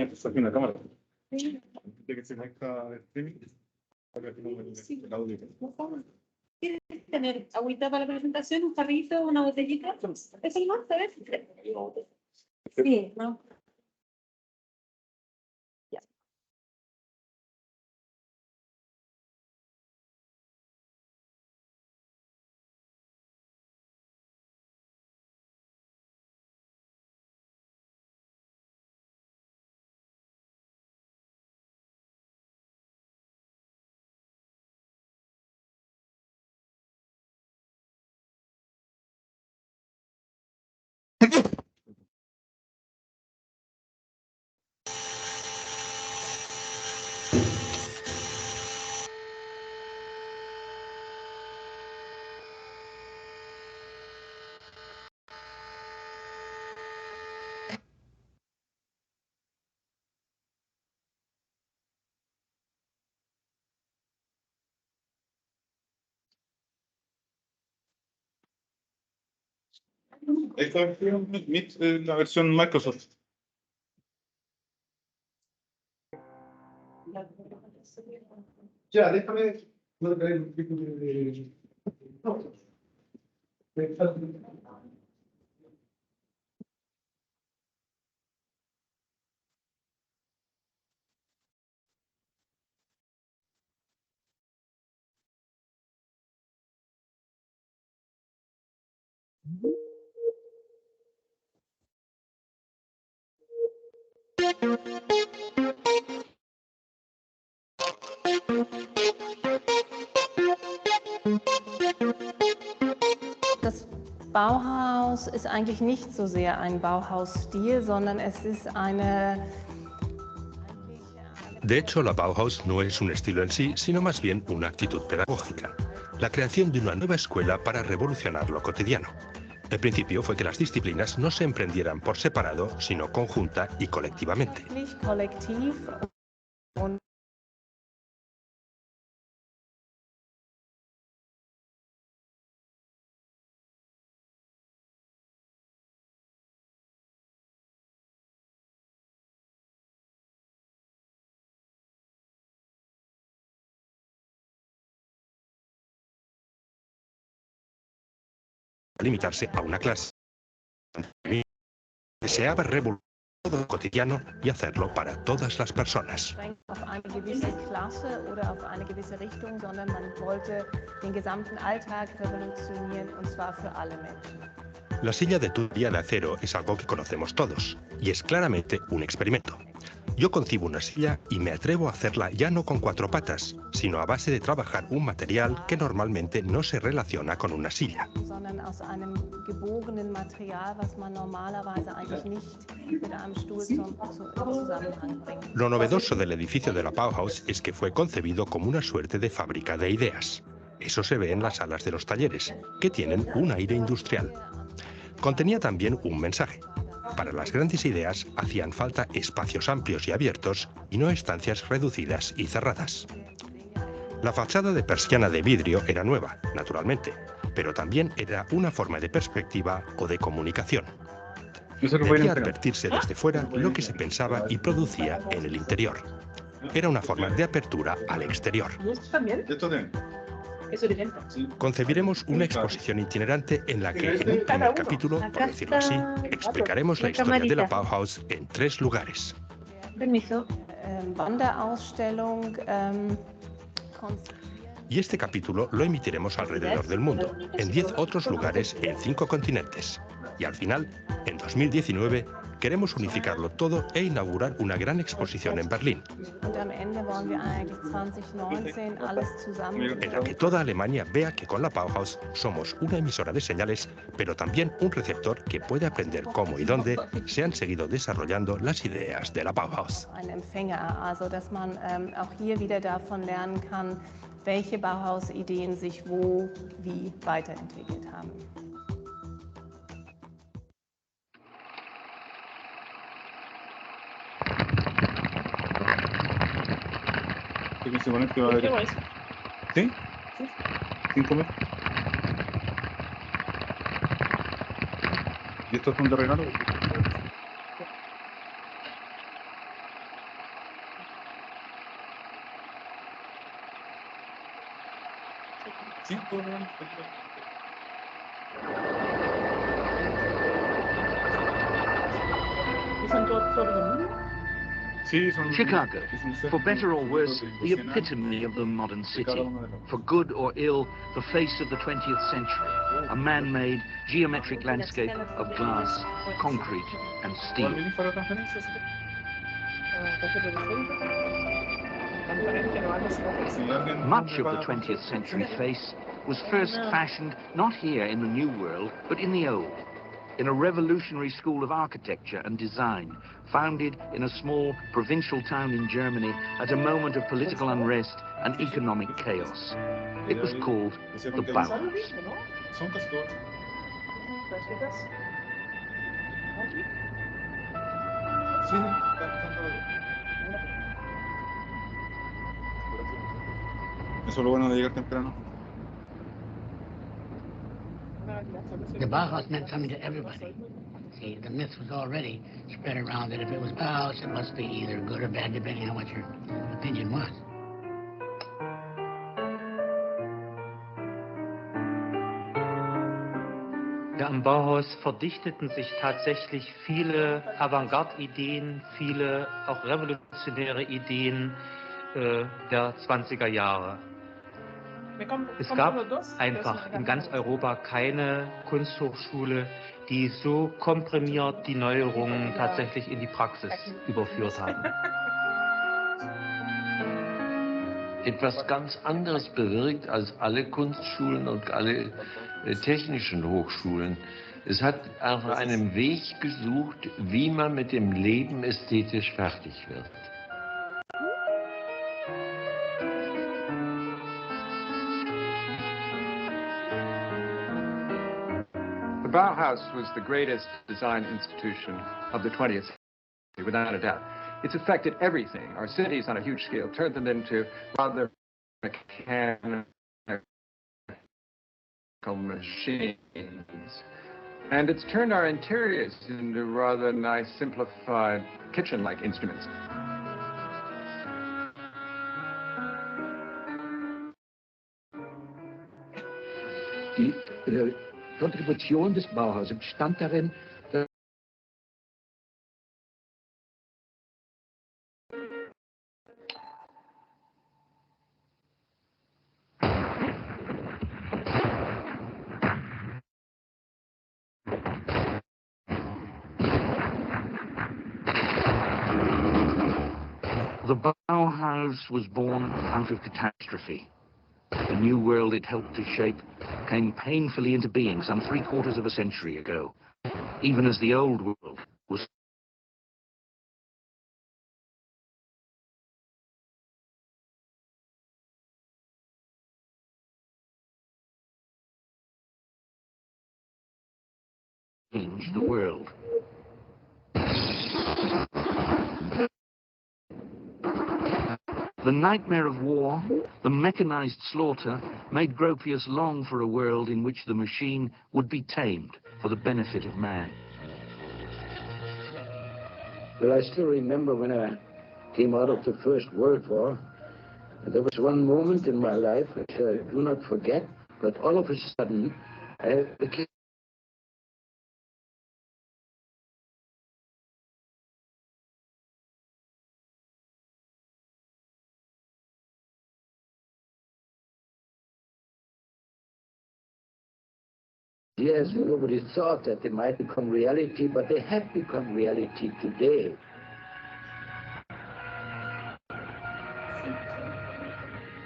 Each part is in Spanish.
Está aquí una cámara. Sí. De que se conecta el streaming. Para que no Sí. el audio. ¿Quieres tener agüita para la presentación, un jarrito, una botellita? ¿Eso no? ¿Sabes? Sí, ¿no? Ya. Esta versión Meet es la versión Microsoft. Ya, déjame. Das Bauhaus ist eigentlich nicht so sehr ein Bauhausstil, sondern es ist eine... De hecho, la Bauhaus no es un estilo en sí, sino más bien una actitud pedagógica. La creación de una nueva escuela para revolucionar lo cotidiano. El principio fue que las disciplinas no se emprendieran por separado, sino conjunta y colectivamente. Kollektiv und limitarse a una clase. Deseaba revolucionar todo lo cotidiano y hacerlo para todas las personas. auf eine gewisse Klasse oder auf eine gewisse Richtung, sondern man wollte den gesamten Alltag revolutionieren, und zwar für alle Menschen. La silla de tubería de acero es algo que conocemos todos, y es claramente un experimento. Yo concibo una silla y me atrevo a hacerla ya no con 4 patas, sino a base de trabajar un material que normalmente no se relaciona con una silla. Sondern aus einem gebogenen Material, was man normalerweise eigentlich nicht mit einem Stuhl zum Zusammenhang bringt. Lo novedoso del edificio de la Bauhaus es que fue concebido como una suerte de fábrica de ideas. Eso se ve en las salas de los talleres, que tienen un aire industrial. Contenía también un mensaje. Para las grandes ideas hacían falta espacios amplios y abiertos y no estancias reducidas y cerradas. La fachada de persiana de vidrio era nueva, naturalmente, pero también era una forma de perspectiva o de comunicación. Debía advertirse desde fuera lo que se pensaba y producía en el interior. Era una forma de apertura al exterior. ¿Y esto también? Esto también. Eso de venta. Concebiremos una exposición itinerante en la que, en un primer capítulo, por decirlo así, explicaremos la historia de la Bauhaus en 3 lugares. Permiso. Wanderausstellung, Y este capítulo lo emitiremos alrededor del mundo, en 10 otros lugares en 5 continentes. Y al final, en 2019, queremos unificarlo todo e inaugurar una gran exposición en Berlín, und am Ende wollen wir eigentlich 2019 alles zusammen. en la que toda Alemania vea que con la Bauhaus somos una emisora de señales, pero también un receptor que puede aprender cómo y dónde se han seguido desarrollando las ideas de la Bauhaus. Ein Empfänger, also dass man auch hier wieder davon lernen kann, welche Bauhaus-Ideen sich wo, wie weiterentwickelt haben. Que se conecte va a ¿Qué ver. es? ¿Sí? 5 metros. ¿Y esto es un de regalo? Sí, son- Chicago, es un set for better or worse, the profesional. epitome of the modern city. Cada uno de los- For good or ill, the face of the 20th century, a man-made geometric landscape of glass, concrete, and ¿Cuál steel. mini para transferencias? Si alguien Much of va the a 20th century transferencias, face was first fashioned not here in the New World, but in the Old, in a revolutionary school of architecture and design, founded in a small provincial town in Germany at a moment of political unrest and economic chaos. It was called the Bauhaus. son casi todos. Sí, están todos. Eso es lo bueno de llegar temprano. The Bauhaus meant something to everybody. See, the myth was already spread around that if it was Bauhaus, it must be either good or bad, depending on what your opinion was. Ja, am Bauhaus verdichteten sich tatsächlich viele Avantgarde-Ideen, viele auch revolutionäre Ideen der 20er Jahre. Es gab einfach in ganz Europa keine Kunsthochschule, die so komprimiert die Neuerungen tatsächlich in die Praxis überführt haben. Etwas ganz anderes bewirkt als alle Kunstschulen und alle technischen Hochschulen. Es hat nach einem Weg gesucht, wie man mit dem Leben ästhetisch fertig wird. The Bauhaus was the greatest design institution of the 20th century, without a doubt. It's affected everything. Our cities on a huge scale, turned them into rather mechanical machines. And it's turned our interiors into rather nice, simplified, kitchen-like instruments. Die Kontribution des Bauhaus bestand darin, dass the Bauhaus was born out of catastrophe. The new world it helped to shape came painfully into being some 3/4 of a century ago, even as the old world was changed the world. The nightmare of war, the mechanized slaughter, made Gropius long for a world in which the machine would be tamed for the benefit of man. Well, I still remember when I came out of the First World War, there was one moment in my life which I do not forget, but all of a sudden, I became Yes, nobody thought that they might become reality, but they have become reality today.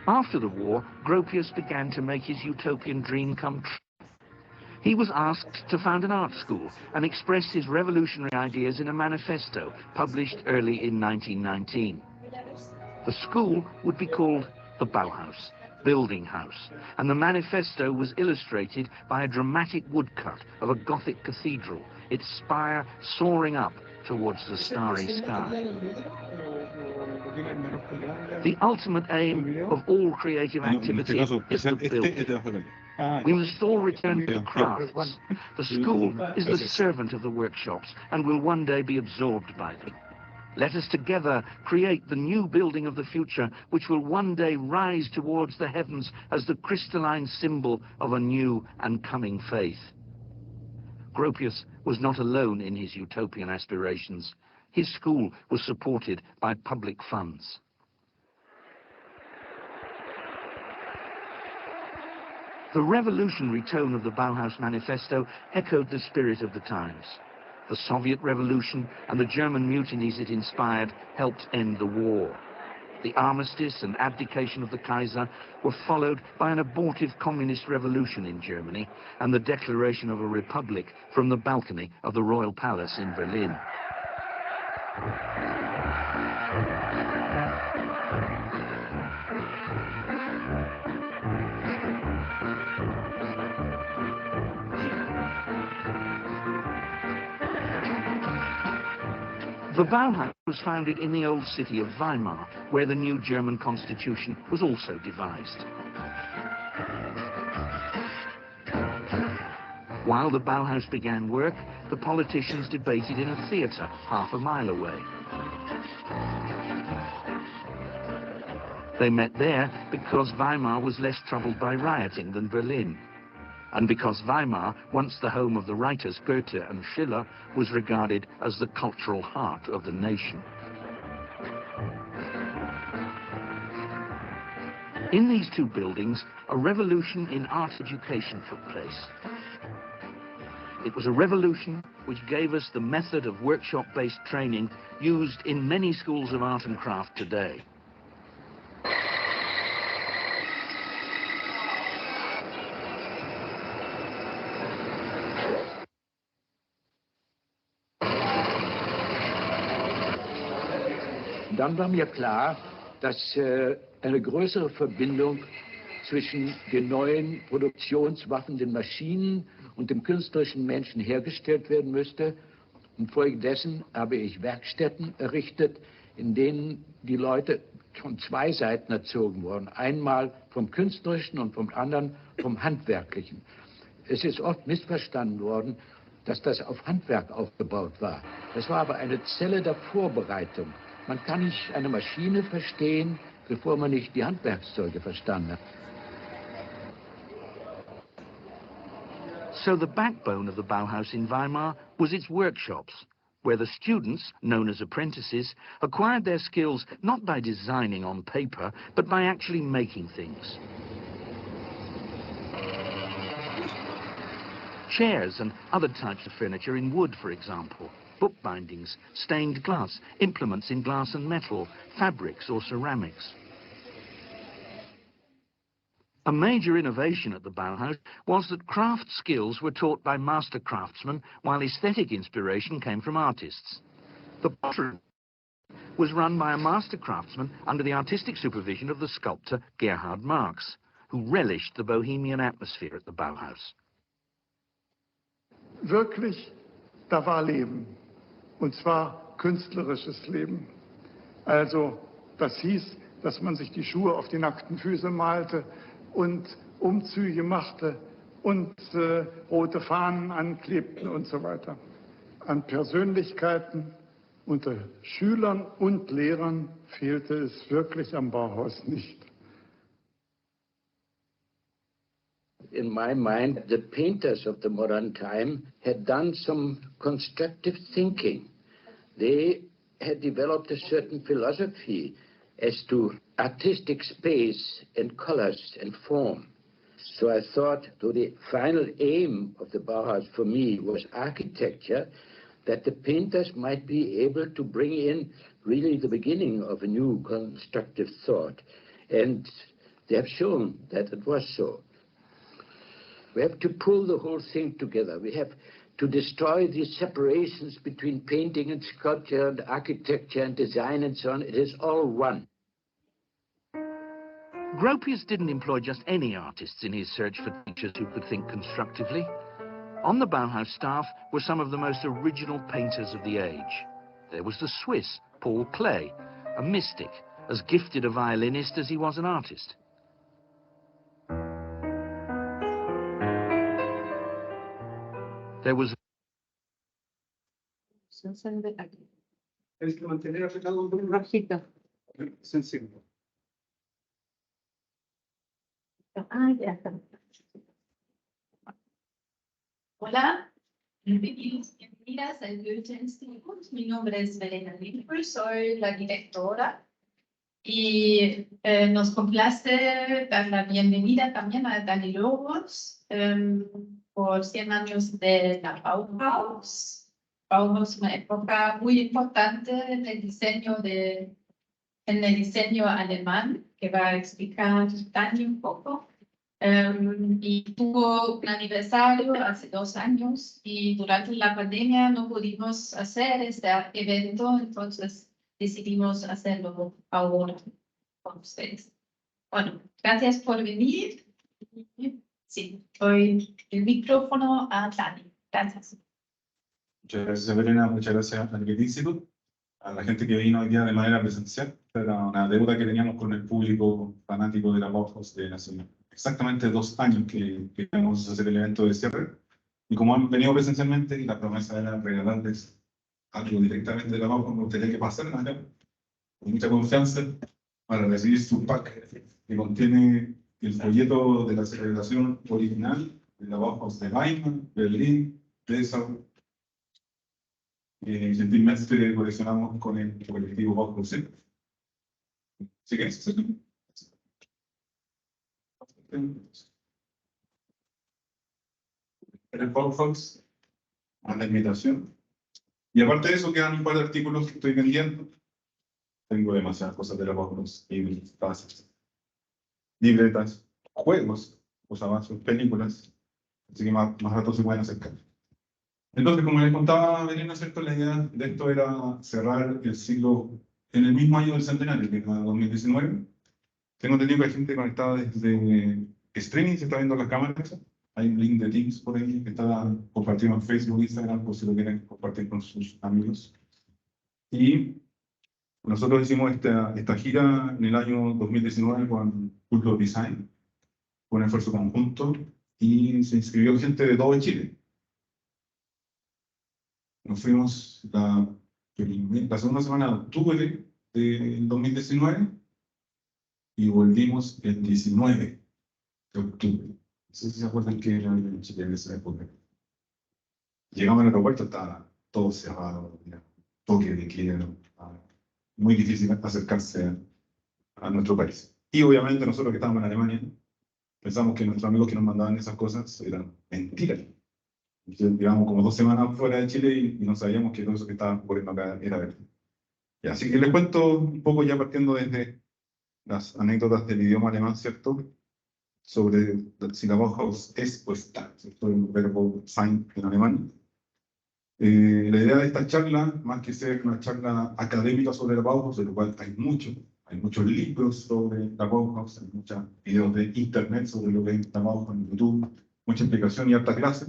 After the war, Gropius began to make his utopian dream come true. He was asked to found an art school and express his revolutionary ideas in a manifesto published early in 1919. The school would be called the Bauhaus, Building House, and the manifesto was illustrated by a dramatic woodcut of a Gothic cathedral, its spire soaring up towards the starry sky. The ultimate aim of all creative activity is to build. We must all return to crafts. The school is the servant of the workshops and will one day be absorbed by them. Let us together create the new building of the future, which will one day rise towards the heavens as the crystalline symbol of a new and coming faith. Gropius was not alone in his utopian aspirations. His school was supported by public funds. The revolutionary tone of the Bauhaus Manifesto echoed the spirit of the times. The Soviet Revolution and the German mutinies it inspired helped end the war. The armistice and abdication of the Kaiser were followed by an abortive communist revolution in Germany and the declaration of a republic from the balcony of the Royal Palace in Berlin. The Bauhaus was founded in the old city of Weimar, where the new German constitution was also devised. While the Bauhaus began work, the politicians debated in a theatre half a mile away. They met there because Weimar was less troubled by rioting than Berlin, and because Weimar, once the home of the writers Goethe and Schiller, was regarded as the cultural heart of the nation. In these two buildings, a revolution in art education took place. It was a revolution which gave us the method of workshop-based training used in many schools of art and craft today. Dann war mir klar, dass eine größere Verbindung zwischen den neuen Produktionswaffen, den Maschinen und dem künstlerischen Menschen hergestellt werden müsste. Infolgedessen habe ich Werkstätten errichtet, in denen die Leute von zwei Seiten erzogen wurden. Einmal vom Künstlerischen und vom anderen vom Handwerklichen. Es ist oft missverstanden worden, dass das auf Handwerk aufgebaut war. Das war aber eine Zelle der Vorbereitung. Man kann nicht eine Maschine verstehen, bevor man nicht die Handwerkszeuge verstanden hat. So the backbone of the Bauhaus in Weimar was its workshops, where the students, known as apprentices, acquired their skills not by designing on paper, but by actually making things. Chairs and other types of furniture in wood, for example, bookbindings, stained glass, implements in glass and metal, fabrics or ceramics. A major innovation at the Bauhaus was that craft skills were taught by master craftsmen, while aesthetic inspiration came from artists. The pottery was run by a master craftsman under the artistic supervision of the sculptor Gerhard Marx, who relished the bohemian atmosphere at the Bauhaus. Wirklich, da war Leben. Und zwar künstlerisches Leben. Also, das hieß, dass man sich die Schuhe auf die nackten Füße malte und Umzüge machte und rote Fahnen anklebten und so weiter. An Persönlichkeiten unter Schülern und Lehrern fehlte es wirklich am Bauhaus nicht. In my mind, the painters of the modern time had done some constructive thinking. They had developed a certain philosophy as to artistic space and colors and form. So I thought the final aim of the Bauhaus for me was architecture, that the painters might be able to bring in really the beginning of a new constructive thought. And they have shown that it was so. We have to pull the whole thing together. We have to destroy these separations between painting and sculpture and architecture and design and so on. It is all one. Gropius didn't employ just any artists in his search for teachers who could think constructively. On the Bauhaus staff were some of the most original painters of the age. There was the Swiss Paul Klee, a mystic, as gifted a violinist as he was an artist. There was Tienes que mantener apretado un poco. Rojito. Sensible. Ah, ya está. Hola, bienvenidos, bienvenidas al Goethe-Institut. Mi nombre es Verena Lippel, soy la directora y nos complace dar la bienvenida también a Dani Lobos por 100 años de la Bauhaus. Bauhaus, una época muy importante en el diseño alemán, que va a explicar Dani un poco. Y tuvo un aniversario hace 2 años y durante la pandemia no pudimos hacer este evento, entonces decidimos hacerlo ahora con ustedes. Bueno, gracias por venir. Sí, doy el micrófono a Dani. Gracias. Muchas gracias, Verena. Muchas gracias al Goethe Institut, a la gente que vino hoy día de manera presencial. Era una deuda que teníamos con el público fanático de la Bauhaus de la ciudad. Exactamente 2 años que queríamos hacer el evento de cierre. Y como han venido presencialmente, y la promesa era regalarles algo directamente de la Bauhaus, me gustaría que pasaran acá con mucha confianza para recibir su pack que contiene el folleto de la celebración original de la Bauhaus de Weimar, Berlín, Dessau. Gentilmente coleccionamos con el colectivo Bauhaus. ¿Sí que es? El Bauhaus, a la invitación. Y aparte de eso, quedan un par de artículos que estoy vendiendo. Tengo demasiadas cosas de la Bauhaus, libros, tazas, libretas, juegos, posavasos, películas. Así que más rato se pueden acercar. Entonces, como les contaba Verena, ¿cierto? La idea de esto era cerrar el ciclo en el mismo año del centenario, que era 2019. Tengo entendido que hay gente conectada desde streaming, se está viendo las cámaras. Hay un link de Teams por ahí que está compartido en Facebook, Instagram, por si lo quieren compartir con sus amigos. Y nosotros hicimos esta gira en el año 2019 con Culture Design, con un esfuerzo conjunto, y se inscribió gente de todo Chile. Nos fuimos la segunda semana de octubre del 2019 y volvimos el 19 de octubre. No sé si se acuerdan que era en Chile en esa época. Llegamos al aeropuerto, estaba todo cerrado, toque de queda, muy difícil acercarse a nuestro país. Y obviamente nosotros que estábamos en Alemania, pensamos que nuestros amigos que nos mandaban esas cosas eran mentiras. Llevamos como 2 semanas fuera de Chile y no sabíamos que todo eso que estaba ocurriendo acá era verdad. Y así que les cuento un poco ya partiendo desde las anécdotas del idioma alemán, ¿cierto? Sobre si la Bauhaus es o está, ¿cierto? El verbo sein en alemán. La idea de esta charla, más que ser una charla académica sobre la Bauhaus, de lo cual hay muchos libros sobre la Bauhaus, hay muchos videos de internet sobre lo que es la Bauhaus en YouTube, mucha explicación y harta clase.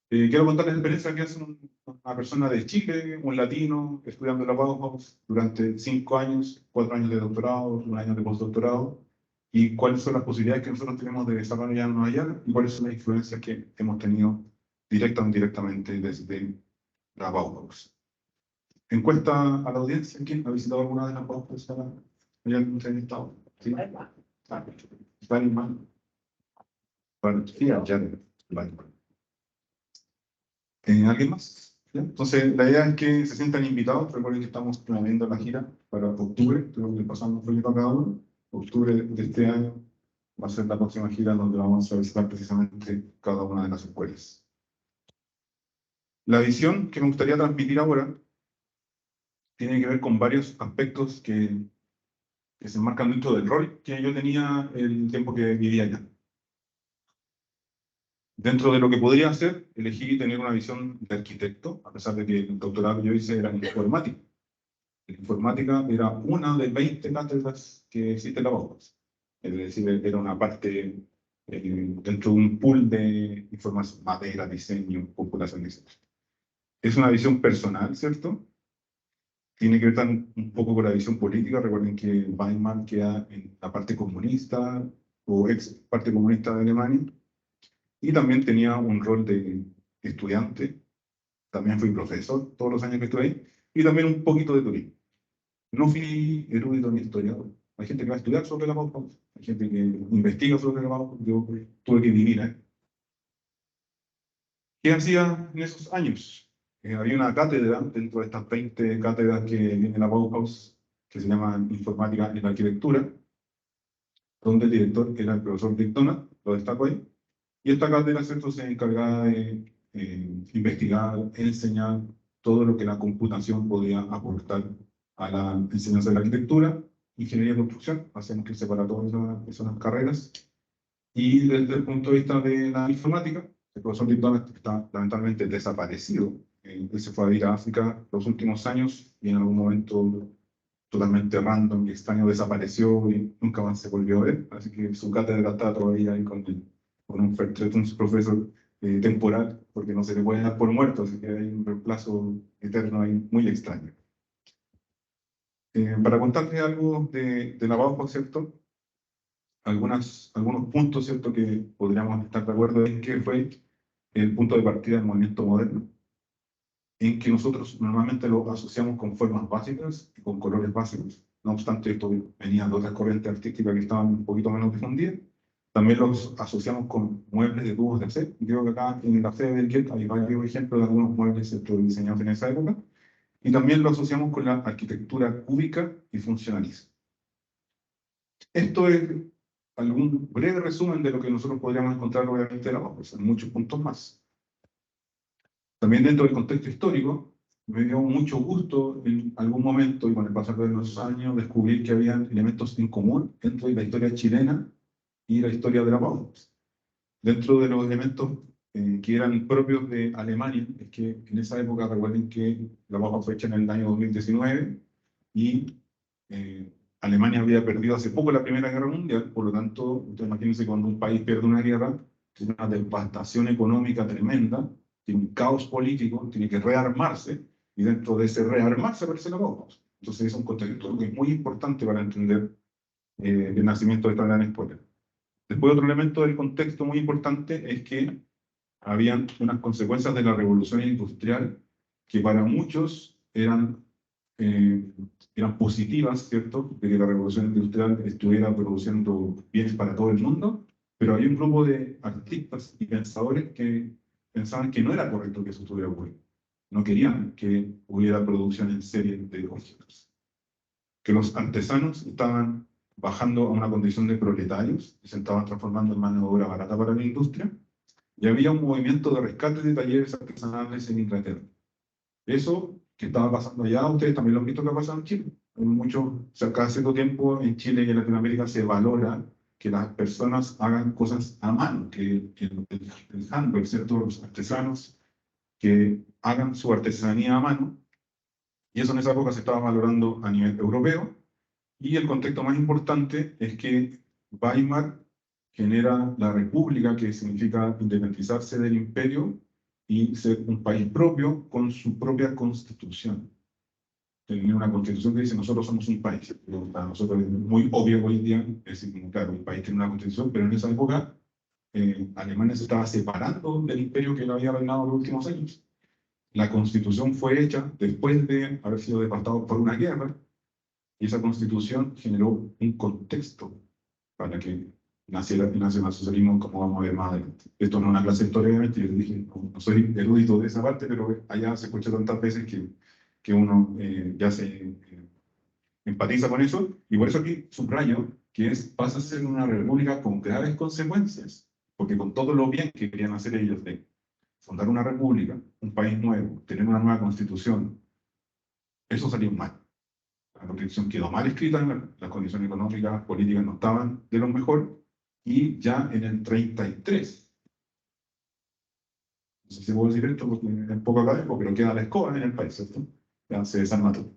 Quiero contarles la experiencia que hace una persona de Chile, un latino, estudiando la Bauhaus durante 5 años, 4 años de doctorado, 1 año de postdoctorado, y cuáles son las posibilidades que nosotros tenemos de desarrollarnos allá, y cuáles son las influencias que hemos tenido directa o indirectamente desde la Bauhaus. Encuesta a la audiencia, ¿quién ha visitado alguna de las Bauhaus? ¿Hay algún entrevistado? ¿Sí? Weimar. Sí, Weimar. ¿Alguien más? ¿Ya? Entonces, la idea es que se sientan invitados. Recuerden que estamos planeando la gira para octubre. Creo que le pasamos un folleto a cada uno. Octubre de este año va a ser la próxima gira donde vamos a visitar precisamente cada una de las escuelas. La visión que me gustaría transmitir ahora tiene que ver con varios aspectos que se enmarcan dentro del rol que yo tenía el tiempo que vivía allá. Dentro de lo que podría hacer, elegí tener una visión de arquitecto, a pesar de que el doctorado que yo hice era en informática. La informática era una de 20 cátedras que existe en la Bauhaus. Es decir, era una parte dentro de un pool de información, madera, diseño, computación, etc. Es una visión personal, ¿cierto? Tiene que ver también un poco con la visión política. Recuerden que Weimar queda en la parte comunista, o ex parte comunista de Alemania. Y también tenía un rol de estudiante, también fui profesor todos los años que estuve ahí, y también un poquito de turismo. No fui erudito ni historiador. Hay gente que va a estudiar sobre la Bauhaus, hay gente que investiga sobre la Bauhaus, yo tuve que vivir ahí. ¿Qué hacía en esos años? Había una cátedra dentro de estas 20 cátedras que viene la Bauhaus, que se llama Informática en la Arquitectura, donde el director era el profesor Dick Donat, lo destaco ahí. Y esta cátedra, ¿cierto?, se encargaba de investigar, enseñar todo lo que la computación podía aportar a la enseñanza de la arquitectura, ingeniería y construcción, hacemos que separa todas esas carreras. Y desde el punto de vista de la informática, el profesor Dick Donat está lamentablemente desaparecido. Él se fue a vivir a África los últimos años y en algún momento totalmente random y extraño desapareció y nunca más se volvió a ver. Así que su cátedra está todavía ahí con un profesor temporal, porque no se le puede dar por muerto, así que hay un reemplazo eterno ahí muy extraño. Para contarles algo de la Bauhaus, ¿cierto? Algunos puntos, ¿cierto?, que podríamos estar de acuerdo en que fue el punto de partida del movimiento moderno, en que nosotros normalmente lo asociamos con formas básicas y con colores básicos. No obstante, esto venía de otras corrientes artísticas que estaban un poquito menos difundidas. También los asociamos con muebles de tubos de acero. Creo que acá en la sede del GET hay varios ejemplos de algunos muebles diseñados en esa época. Y también lo asociamos con la arquitectura cúbica y funcionalista. Esto es algún breve resumen de lo que nosotros podríamos encontrar obviamente en la Bauhaus, en muchos puntos más. También dentro del contexto histórico, me dio mucho gusto en algún momento y con el pasar de los años descubrir que había elementos en común entre la historia chilena y la historia de la Bauhaus. Dentro de los elementos que eran propios de Alemania, es que en esa época recuerden que la Bauhaus fue hecha en el año 2019 y Alemania había perdido hace poco la Primera Guerra Mundial, por lo tanto, ustedes imagínense cuando un país pierde una guerra, tiene una devastación económica tremenda, tiene un caos político, tiene que rearmarse, y dentro de ese rearmarse aparece la Bauhaus. Entonces es un contexto que es muy importante para entender el nacimiento de esta gran escuela. Después otro elemento del contexto muy importante es que habían unas consecuencias de la revolución industrial que para muchos eran positivas, ¿cierto? De que la revolución industrial estuviera produciendo bienes para todo el mundo, pero había un grupo de artistas y pensadores que pensaban que no era correcto que eso estuviera ocurriendo. No querían que hubiera producción en serie de objetos. Que los artesanos estaban bajando a una condición de proletarios y se estaban transformando en mano de obra barata para la industria, y había un movimiento de rescate de talleres artesanales en Inglaterra. Eso que estaba pasando allá, ustedes también lo han visto que ha pasado en Chile. O sea, cada cierto tiempo en Chile y en Latinoamérica se valora que las personas hagan cosas a mano, que el handwork, ¿cierto? Los artesanos que hagan su artesanía a mano, y eso en esa época se estaba valorando a nivel europeo, y el contexto más importante es que Weimar genera la república, que significa independizarse del imperio y ser un país propio con su propia constitución. Tiene una constitución que dice nosotros somos un país. Pero para nosotros es muy obvio hoy día, es decir, claro, un país tiene una constitución, pero en esa época Alemania se estaba separando del imperio que lo había reinado los últimos años. La constitución fue hecha después de haber sido devastado por una guerra, y esa constitución generó un contexto para que naciera el nacionalsocialismo, como vamos a ver más adelante. Esto no es una clase de historia, obviamente, yo les dije, no soy erudito de esa parte, pero allá se escucha tantas veces que uno ya se empatiza con eso, y por eso aquí subrayo que pasa a ser una república con graves consecuencias, porque con todo lo bien que querían hacer ellos de fundar una república, un país nuevo, tener una nueva constitución, eso salió mal. La constitución quedó mal escrita, las condiciones económicas, políticas no estaban de lo mejor, y ya en el 33, no sé si puedo decir esto porque es poco académico, pero queda la escoba en el país, ¿cierto? Ya se desarma todo.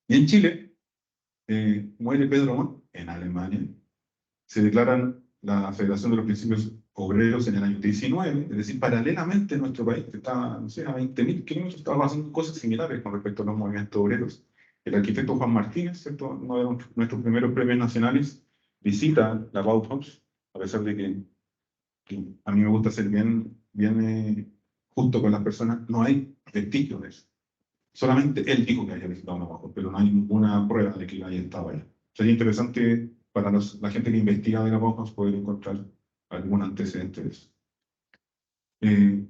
Y en Chile, muere Pedro Montt en Alemania, se declaran la Federación de los Principios Obreros en el año 19, es decir, paralelamente en nuestro país, que estaba, no sé, a 20.000 kilómetros, estaba pasando cosas similares con respecto a los movimientos obreros. El arquitecto Juan Martínez, ¿cierto?, uno de nuestros primeros premios nacionales, visita la Bauhaus, a pesar de que a mí me gusta ser bien justo con las personas, no hay vestigios de eso. Solamente él dijo que había visitado la Bauhaus, pero no hay ninguna prueba de que haya estado allá. Sería interesante para la gente que investiga de la Bauhaus poder encontrar algún antecedente de eso.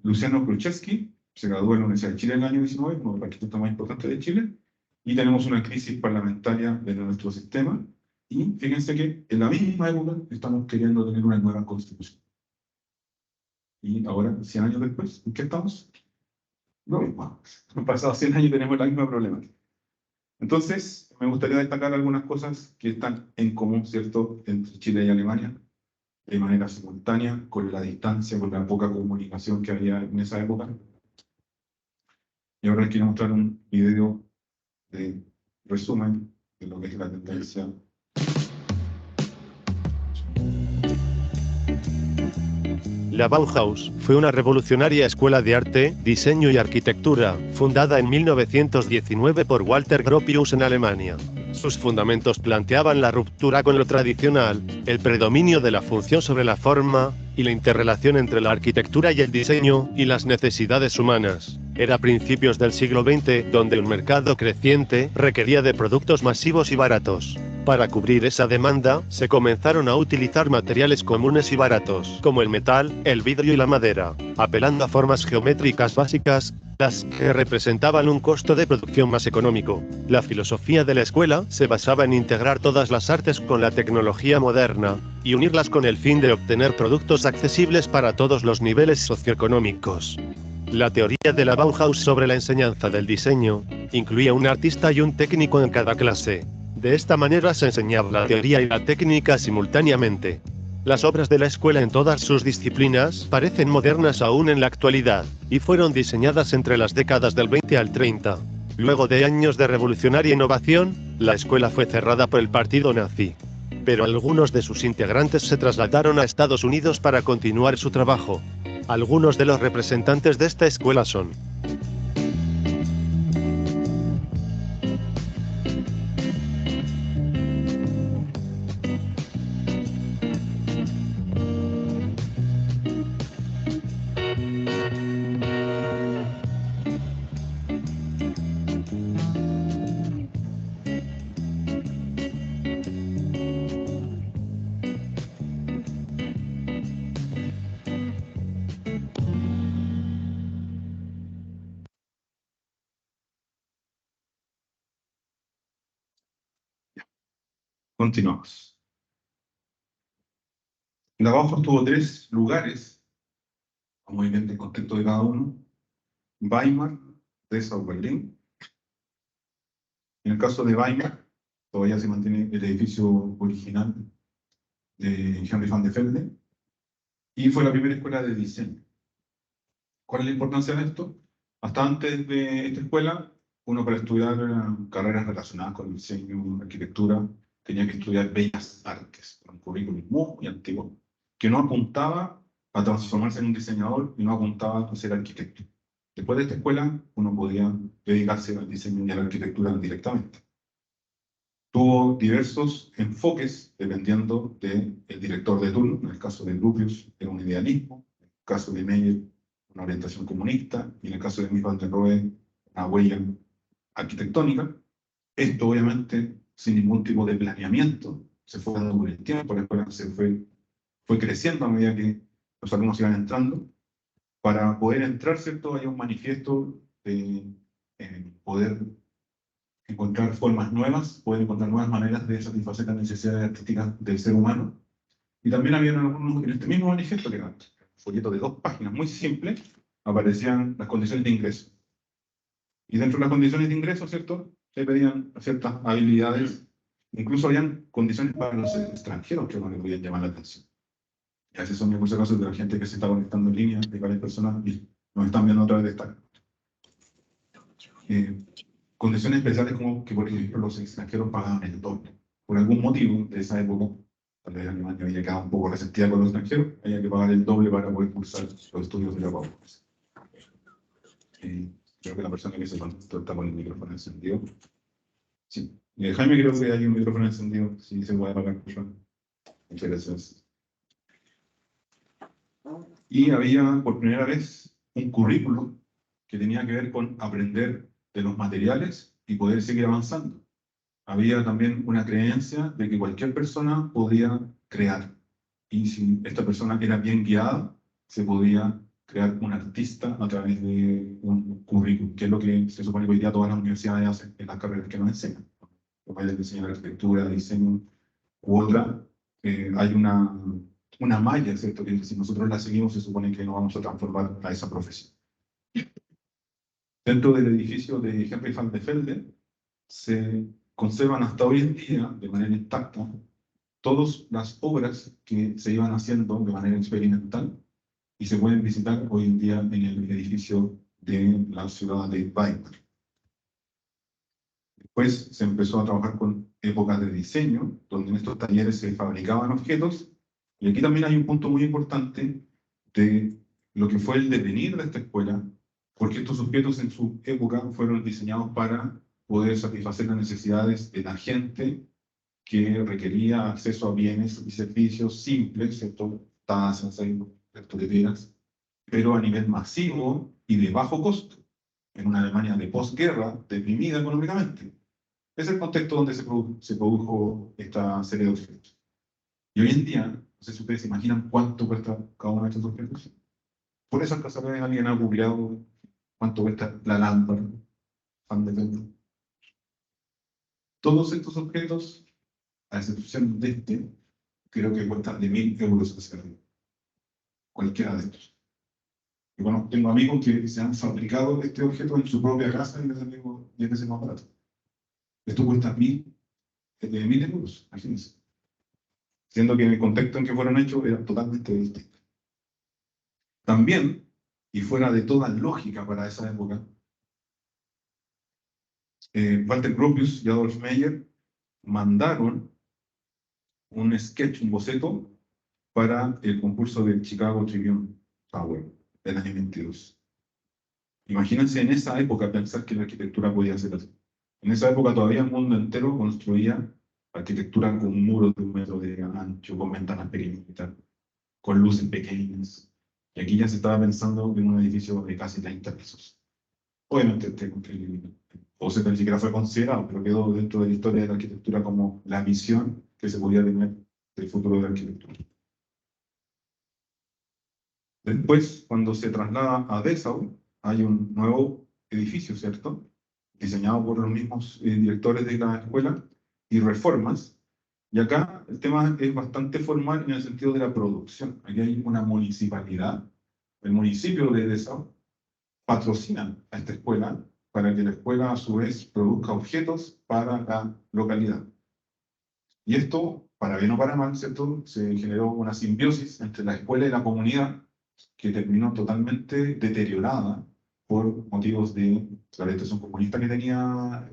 Luciano Kluczewski se graduó en la Universidad de Chile en el año 19, uno de los arquitectos más importantes de Chile, y tenemos una crisis parlamentaria de nuestro sistema, y fíjense que en la misma época estamos queriendo tener una nueva constitución. Y ahora, 100 años después, ¿en qué estamos? Lo mismo. Han pasado 100 años y tenemos la misma problemática. Entonces, me gustaría destacar algunas cosas que están en común, ¿cierto?, entre Chile y Alemania, de manera simultánea, con la distancia, con la poca comunicación que había en esa época. Y ahora les quiero mostrar un video de resumen de lo que es la tendencia. La Bauhaus fue una revolucionaria escuela de arte, diseño y arquitectura, fundada en 1919 por Walter Gropius en Alemania. Sus fundamentos planteaban la ruptura con lo tradicional, el predominio de la función sobre la forma, y la interrelación entre la arquitectura y el diseño, y las necesidades humanas. Era principios del siglo XX, donde un mercado creciente requería de productos masivos y baratos. Para cubrir esa demanda, se comenzaron a utilizar materiales comunes y baratos, como el metal, el vidrio y la madera, apelando a formas geométricas básicas, las que representaban un costo de producción más económico. La filosofía de la escuela se basaba en integrar todas las artes con la tecnología moderna, y unirlas con el fin de obtener productos accesibles para todos los niveles socioeconómicos. La teoría de la Bauhaus sobre la enseñanza del diseño incluía un artista y un técnico en cada clase. De esta manera se enseñaba la teoría y la técnica simultáneamente. Las obras de la escuela en todas sus disciplinas parecen modernas aún en la actualidad, y fueron diseñadas entre las décadas del 20 al 30. Luego de años de revolucionaria innovación, la escuela fue cerrada por el partido nazi. Pero algunos de sus integrantes se trasladaron a Estados Unidos para continuar su trabajo. Algunos de los representantes de esta escuela son: Continuamos. La Bauhaus tuvo 3 lugares, muy bien el contexto de cada uno: Weimar, Dessau, Berlín. En el caso de Weimar, todavía se mantiene el edificio original de Henry van der Velde, y fue la primera escuela de diseño. ¿Cuál es la importancia de esto? Hasta antes de esta escuela, uno para estudiar carreras relacionadas con el diseño, arquitectura, tenía que estudiar Bellas Artes, un currículum muy antiguo, que no apuntaba a transformarse en un diseñador y no apuntaba a ser arquitecto. Después de esta escuela, uno podía dedicarse al diseño y a la arquitectura directamente. Tuvo diversos enfoques dependiendo del director de turno. En el caso de Gropius era un idealismo, en el caso de Meyer una orientación comunista, y en el caso de Mies van der Rohe una huella arquitectónica. Esto obviamente sin ningún tipo de planeamiento, se fue dando con el tiempo, la escuela se fue creciendo a medida que los alumnos iban entrando. Para poder entrar, ¿cierto?, hay un manifiesto de poder encontrar formas nuevas, poder encontrar nuevas maneras de satisfacer las necesidades artísticas del ser humano. Y también había algunos, en este mismo manifiesto, que era un folleto de 2 páginas, muy simple, aparecían las condiciones de ingreso. Y dentro de las condiciones de ingreso, ¿cierto?, se pedían ciertas habilidades, incluso habían condiciones para los extranjeros que no le podían llamar la atención. Y a veces son muchos casos de la gente que se está conectando en línea, de varias personas, y nos están viendo a través de esta. Condiciones especiales como que, por ejemplo, los extranjeros pagaban el doble. Por algún motivo de esa época, tal vez Alemania había quedado un poco resentida con los extranjeros, había que pagar el doble para poder cursar los estudios de la Bauhaus. Creo que la persona que se contestó está con el micrófono encendido. Sí. Jaime, creo que hay un micrófono encendido. Si se puede apagar, por favor. Muchas gracias. Y había por primera vez un currículo que tenía que ver con aprender de los materiales y poder seguir avanzando. Había también una creencia de que cualquier persona podía crear. Y si esta persona era bien guiada, se podía crear un artista a través de un currículum, que es lo que se supone que hoy día todas las universidades hacen en las carreras que nos enseñan. Los vayas a enseñar arquitectura, diseño u otra, hay una malla, ¿cierto? Que si nosotros la seguimos se supone que nos vamos a transformar a esa profesión. Dentro del edificio de Henry van de Velde se conservan hasta hoy en día, de manera intacta, todas las obras que se iban haciendo de manera experimental y se pueden visitar hoy en día en el edificio de la ciudad de Weimar. Después se empezó a trabajar con épocas de diseño, donde en estos talleres se fabricaban objetos, y aquí también hay un punto muy importante de lo que fue el devenir de esta escuela, porque estos objetos en su época fueron diseñados para poder satisfacer las necesidades de la gente que requería acceso a bienes y servicios simples, ¿cierto? Tazas, cartuleras, pero a nivel masivo y de bajo costo, en una Alemania de posguerra, deprimida económicamente. Es el contexto donde se produjo esta serie de objetos. Y hoy en día, no sé si ustedes se imaginan cuánto cuesta cada uno de estos objetos. Por eso, acaso alguien ha googleado cuánto cuesta la lámpara, Van de Velde. Todos estos objetos, a excepción de este, creo que cuestan de 1.000 euros hacia arriba. Cualquiera de estos. Y bueno, tengo amigos que se han fabricado este objeto en su propia casa y les han dicho 10 veces más barato. Esto cuesta 1.000 euros, imagínense. Siendo que en el contexto en que fueron hechos era totalmente distinto. También, y fuera de toda lógica para esa época, Walter Gropius y Adolf Meyer mandaron un sketch, un boceto, para el concurso del Chicago Tribune Tower del año 22. Imagínense en esa época pensar que la arquitectura podía ser así. En esa época todavía el mundo entero construía arquitectura con muros de 1 metro de ancho, con ventanas pequeñitas, con luces pequeñas. Y aquí ya se estaba pensando en un edificio de casi 30 pisos. Obviamente el boceto ni siquiera fue considerado, pero quedó dentro de la historia de la arquitectura como la visión que se podía tener del futuro de la arquitectura. Después, cuando se traslada a Dessau, hay un nuevo edificio, ¿cierto? Diseñado por los mismos directores de la escuela, y reformas. Y acá el tema es bastante formal en el sentido de la producción. Aquí hay una municipalidad, el municipio de Dessau patrocina a esta escuela para que la escuela a su vez produzca objetos para la localidad. Y esto, para bien o para mal, ¿cierto? Se generó una simbiosis entre la escuela y la comunidad que terminó totalmente deteriorada por motivos de la orientación comunista que tenía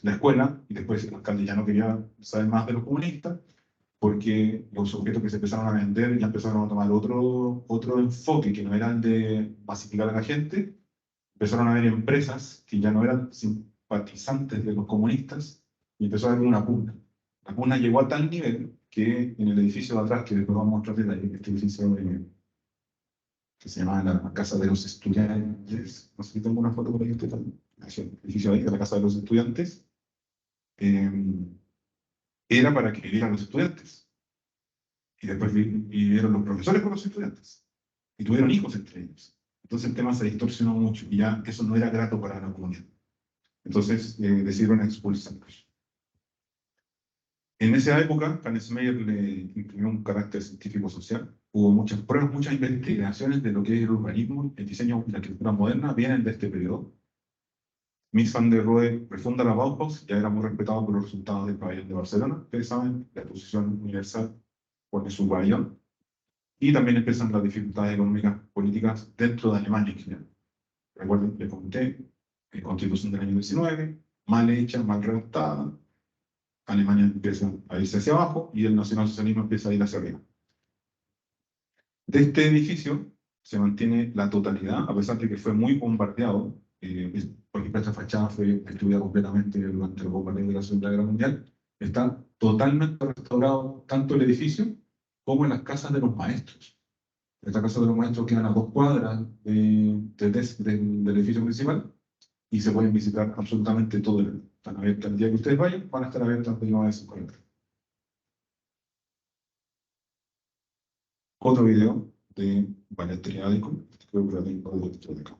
la escuela, y después el alcalde ya no quería saber más de los comunistas, porque los objetos que se empezaron a vender ya empezaron a tomar otro enfoque que no era el de masificar a la gente. Empezaron a haber empresas que ya no eran simpatizantes de los comunistas y empezó a haber una pugna. La pugna llegó a tal nivel que en el edificio de atrás, que después vamos a mostrar este edificio que se llama la Casa de los Estudiantes, no sé si tengo una foto por ahí, el edificio ahí de la Casa de los Estudiantes, era para que vivieran los estudiantes. Y después vivieron los profesores con los estudiantes. Y tuvieron hijos entre ellos. Entonces el tema se distorsionó mucho y ya eso no era grato para la comunidad. Entonces decidieron expulsarlos. En esa época, Hannes Meyer le imprimió un carácter científico-social. Hubo muchas pruebas, muchas investigaciones de lo que es el urbanismo, el diseño y la arquitectura moderna vienen de este periodo. Mies van der Rohe refunda la Bauhaus, ya era muy respetado por los resultados del pabellón de Barcelona. Ustedes saben, la exposición universal pone su pabellón. Y también empiezan las dificultades económicas políticas dentro de Alemania en general. Recuerden, les comenté, la Constitución del año 19, mal hecha, mal redactada. Alemania empieza a irse hacia abajo y el nacionalsocialismo empieza a ir hacia arriba. De este edificio se mantiene la totalidad, a pesar de que fue muy bombardeado, porque esta fachada fue destruida completamente durante el bombardeo de la Segunda Guerra Mundial. Está totalmente restaurado tanto el edificio como en las casas de los maestros. Esta casa de los maestros quedan a 2 cuadras del edificio principal, y se pueden visitar absolutamente todo el año. Están abiertas el día que ustedes vayan, van a estar abiertas de 9 a 5 de la tarde. Otro video de ballet triádico, creo que lo tengo de acá.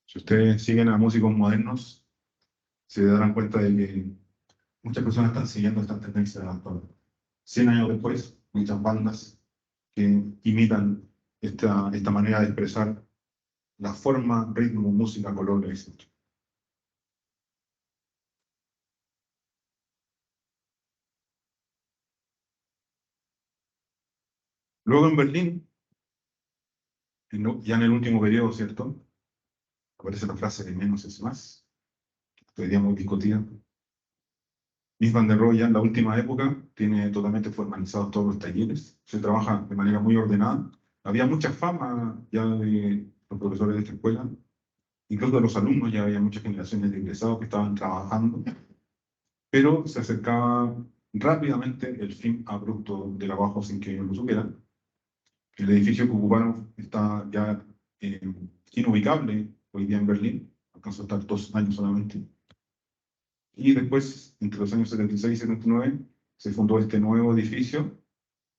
Si ustedes siguen a músicos modernos, se darán cuenta de que muchas personas están siguiendo estas tendencias actuales. 100 años después, muchas bandas que imitan esta manera de expresar la forma, ritmo, música, color, etc. Luego en Berlín, ya en el último periodo, ¿cierto? Aparece la frase de menos es más, hoy día muy discutida. Mies van der Rohe ya en la última época tiene totalmente formalizados todos los talleres, se trabaja de manera muy ordenada. Había mucha fama ya de los profesores de esta escuela, incluso de los alumnos, ya había muchas generaciones de egresados que estaban trabajando, pero se acercaba rápidamente el fin abrupto de la Bauhaus sin que ellos lo supieran. El edificio que ocuparon está ya inubicable hoy día en Berlín, alcanzó a estar 2 años solamente. Y después, entre los años 76 y 79, se fundó este nuevo edificio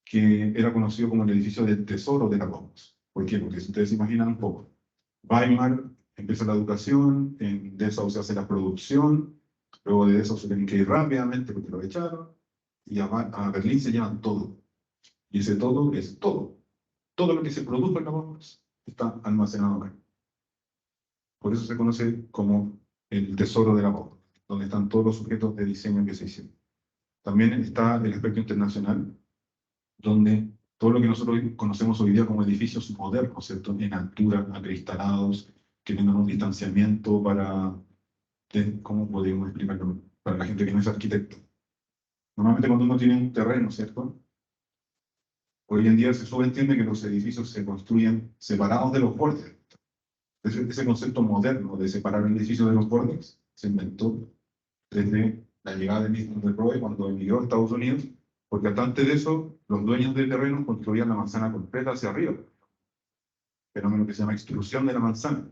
que era conocido como el edificio del tesoro de la Bauhaus. ¿Por qué? Porque si ustedes se imaginan un poco, Weimar empieza la educación, en Dessau se hace la producción, luego de Dessau se tienen que ir rápidamente porque lo echaron, y a Berlín se llevan todo. Y ese todo es todo. Todo lo que se produjo en la Bauhaus está almacenado acá. Por eso se conoce como el tesoro de la Bauhaus, donde están todos los objetos de diseño que se hicieron. También está el aspecto internacional, donde todo lo que nosotros conocemos hoy día como edificios modernos, ¿cierto? En altura, acristalados, que tengan un distanciamiento para, ¿cómo podemos explicarlo? Para la gente que no es arquitecto. Normalmente cuando uno tiene un terreno, ¿cierto? Hoy en día se subentiende que los edificios se construyen separados de los bordes. Ese concepto moderno de separar el edificio de los bordes se inventó desde la llegada de Mies van der Rohe cuando emigró a Estados Unidos, porque hasta antes de eso, los dueños de terrenos construían la manzana completa hacia arriba. Fenómeno que se llama extrusión de la manzana.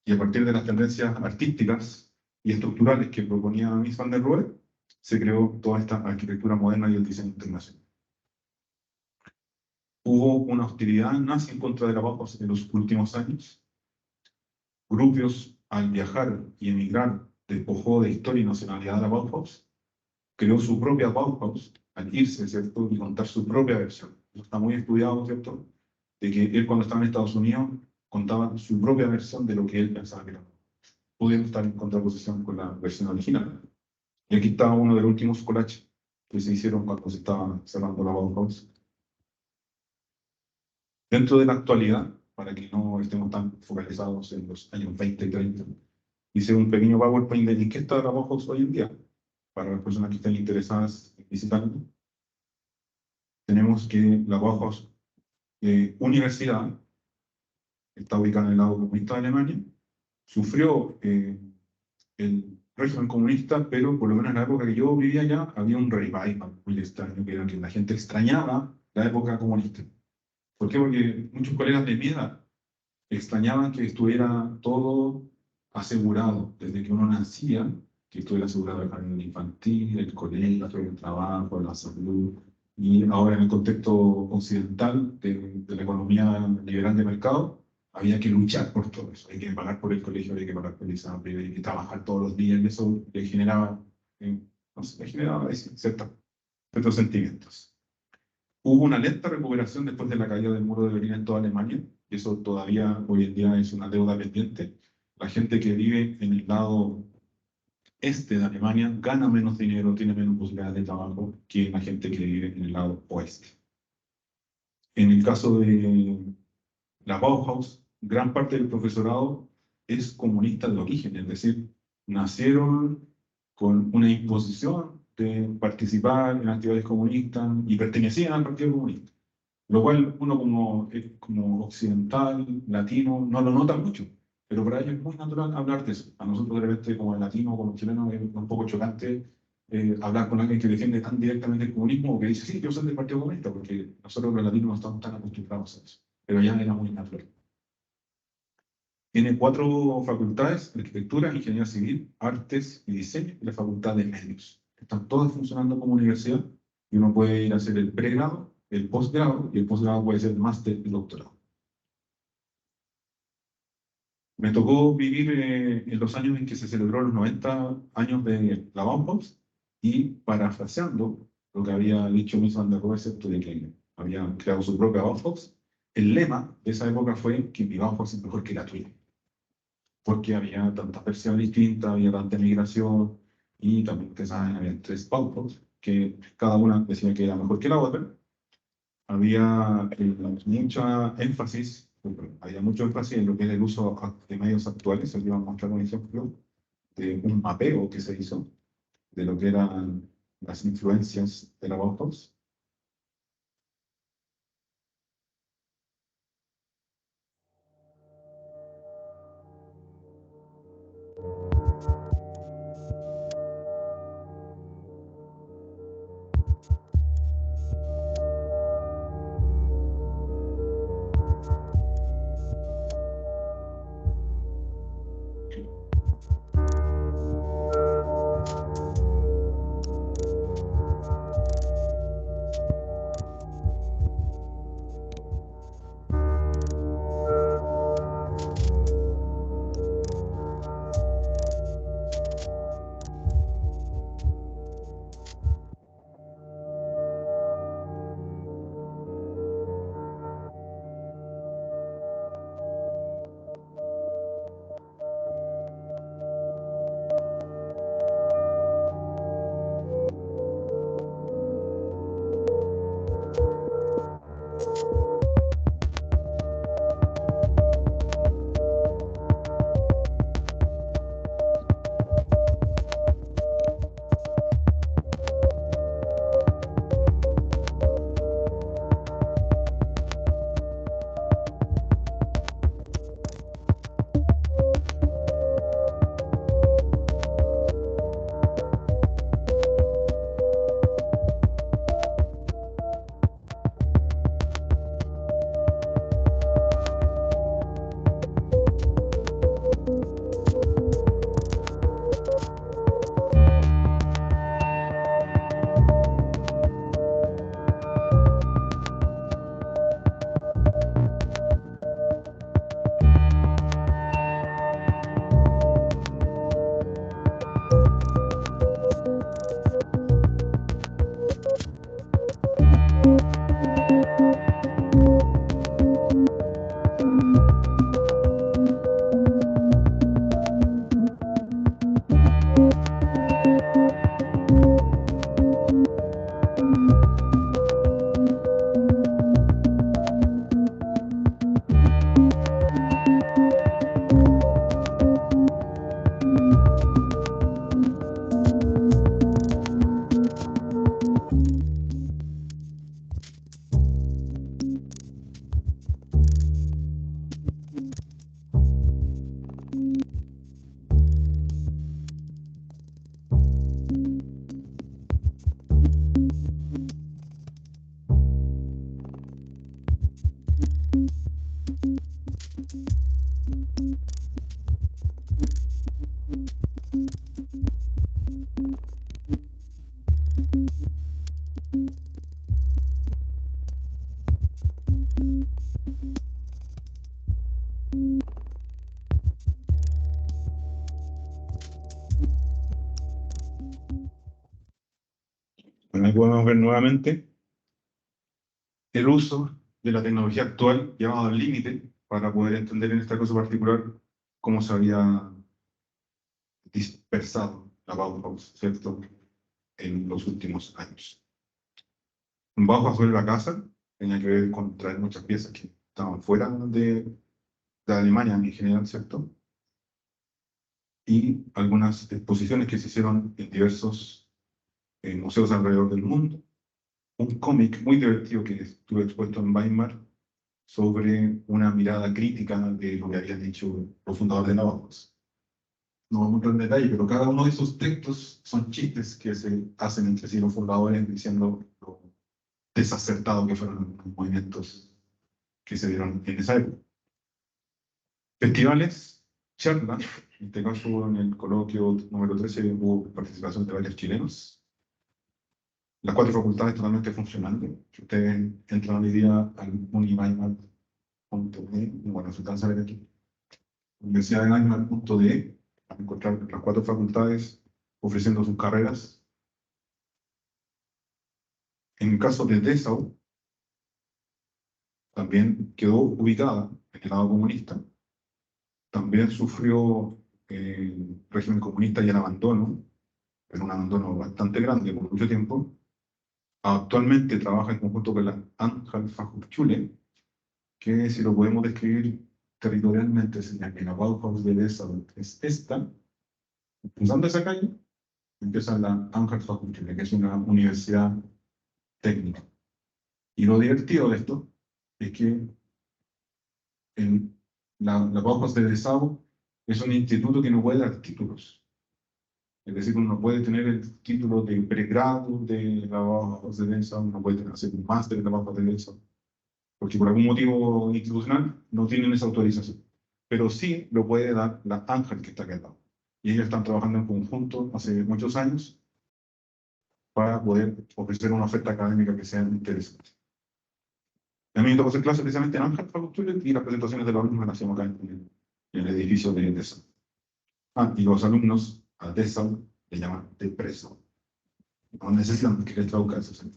Y a partir de las tendencias artísticas y estructurales que proponía Mies van der Rohe, se creó toda esta arquitectura moderna y el diseño internacional. Hubo una hostilidad nazi en contra de la Bauhaus en los últimos años. Grupos, al viajar y emigrar, despojó de historia y nacionalidad de la Bauhaus, creó su propia Bauhaus al irse, ¿cierto? Y contar su propia versión. Eso está muy estudiado, ¿cierto? De que él cuando estaba en Estados Unidos contaba su propia versión de lo que él pensaba que era. Pudiendo estar en contraposición con la versión original. Y aquí está uno de los últimos collages que se hicieron cuando se estaba cerrando la Bauhaus. Dentro de la actualidad, para que no estemos tan focalizados en los años 20 y 30, hice un pequeño PowerPoint de en qué está la Bauhaus hoy en día, para las personas que estén interesadas en visitarlo. Tenemos que la Bauhaus Universidad está ubicada en el lado comunista de Alemania, sufrió el régimen comunista, pero por lo menos en la época que yo vivía allá, había un revival muy extraño, que era que la gente extrañaba la época comunista. ¿Por qué? Porque muchos colegas de mi edad extrañaban que estuviera todo asegurado desde que uno nacía, que estuviera asegurado el jardín infantil, el colegio, el trabajo, la salud. Y ahora en el contexto occidental de la economía liberal de mercado, había que luchar por todo eso. Hay que pagar por el colegio, hay que pagar por el ISAPRE, hay que trabajar todos los días, y eso le generaba, no sé, le generaba ciertos sentimientos. Hubo una lenta recuperación después de la caída del muro de Berlín en toda Alemania, y eso todavía hoy en día es una deuda pendiente. La gente que vive en el lado este de Alemania gana menos dinero, tiene menos posibilidades de trabajo que la gente que vive en el lado oeste. En el caso de la Bauhaus, gran parte del profesorado es comunista de origen, es decir, nacieron con una imposición de participar en actividades comunistas y pertenecían al Partido Comunista, lo cual uno como occidental, latino, no lo nota mucho, pero para ellos es muy natural hablar de eso. A nosotros de repente como latino, como chileno, es un poco chocante hablar con alguien que defiende tan directamente el comunismo o que dice, sí, yo soy del Partido Comunista, porque nosotros los latinos no estamos tan acostumbrados a eso, pero ya era muy natural. Tiene 4 facultades: arquitectura, ingeniería civil, artes y diseño, y la facultad de medios. Están todas funcionando como universidad y uno puede ir a hacer el pregrado, el posgrado, y el posgrado puede ser máster y doctorado. Me tocó vivir en los años en que se celebró los 90 años de la Bauhaus, y parafraseando lo que había dicho Mies van der Rohe, excepto de que había creado su propia Bauhaus, el lema de esa época fue que mi Bauhaus es mejor que la tuya, porque había tantas versiones distintas, había tanta migración, y también, ustedes saben, había 3 Bauhaus, que cada una decía que era mejor que la otra. Había mucho énfasis en lo que es el uso de medios actuales. Aquí vamos a mostrar un ejemplo de un mapeo que se hizo de lo que eran las influencias de la Bauhaus. Ahí podemos ver nuevamente el uso de la tecnología actual llevado al límite para poder entender en este caso particular cómo se había dispersado la Bauhaus, ¿cierto?, en los últimos años. Bauhaus sobre la casa tenía que ver con traer muchas piezas que estaban fuera de Alemania en general, ¿cierto? Y algunas exposiciones que se hicieron en diversos museos alrededor del mundo. Un cómic muy divertido que estuve expuesto en Weimar sobre una mirada crítica de lo que habían dicho los fundadores de la Bauhaus. No vamos a entrar en detalle, pero cada uno de esos textos son chistes que se hacen entre sí los fundadores diciendo lo desacertado que fueron los movimientos que se dieron en esa época. Festivales, charlas, en este caso en el coloquio número 13 hubo participación de varios chilenos. Las 4 facultades totalmente funcionando. Si ustedes entran hoy día al uniweimar.de, bueno, se alcanza a ver aquí, Universidad de Weimar.de, van a encontrar las 4 facultades ofreciendo sus carreras. En el caso de Dessau, también quedó ubicada en el lado comunista. También sufrió el régimen comunista y el abandono, pero un abandono bastante grande por mucho tiempo. Actualmente trabaja en conjunto con la Anhalt-Fachhochschule, que si lo podemos describir territorialmente sería que la Bauhaus de Dessau es esta. Cruzando esa calle empieza la Anhalt-Fachhochschule, que es una universidad técnica. Y lo divertido de esto es que la Bauhaus de Dessau es un instituto que no puede dar títulos. Es decir, uno no puede tener el título de pregrado de la Bauhaus de Dessau, no puede hacer un máster de la Bauhaus de Dessau, porque por algún motivo institucional no tienen esa autorización. Pero sí lo puede dar la Anhalt, que está acá al lado. Y ellos están trabajando en conjunto hace muchos años para poder ofrecer una oferta académica que sea interesante. A mí me tocó hacer clases precisamente en Anhalt-Fachhochschule y las presentaciones de los alumnos las hacíamos acá en el edificio de Dessau. Y los alumnos a Dessau le llaman Depreso. No necesitan que les traduzca eso,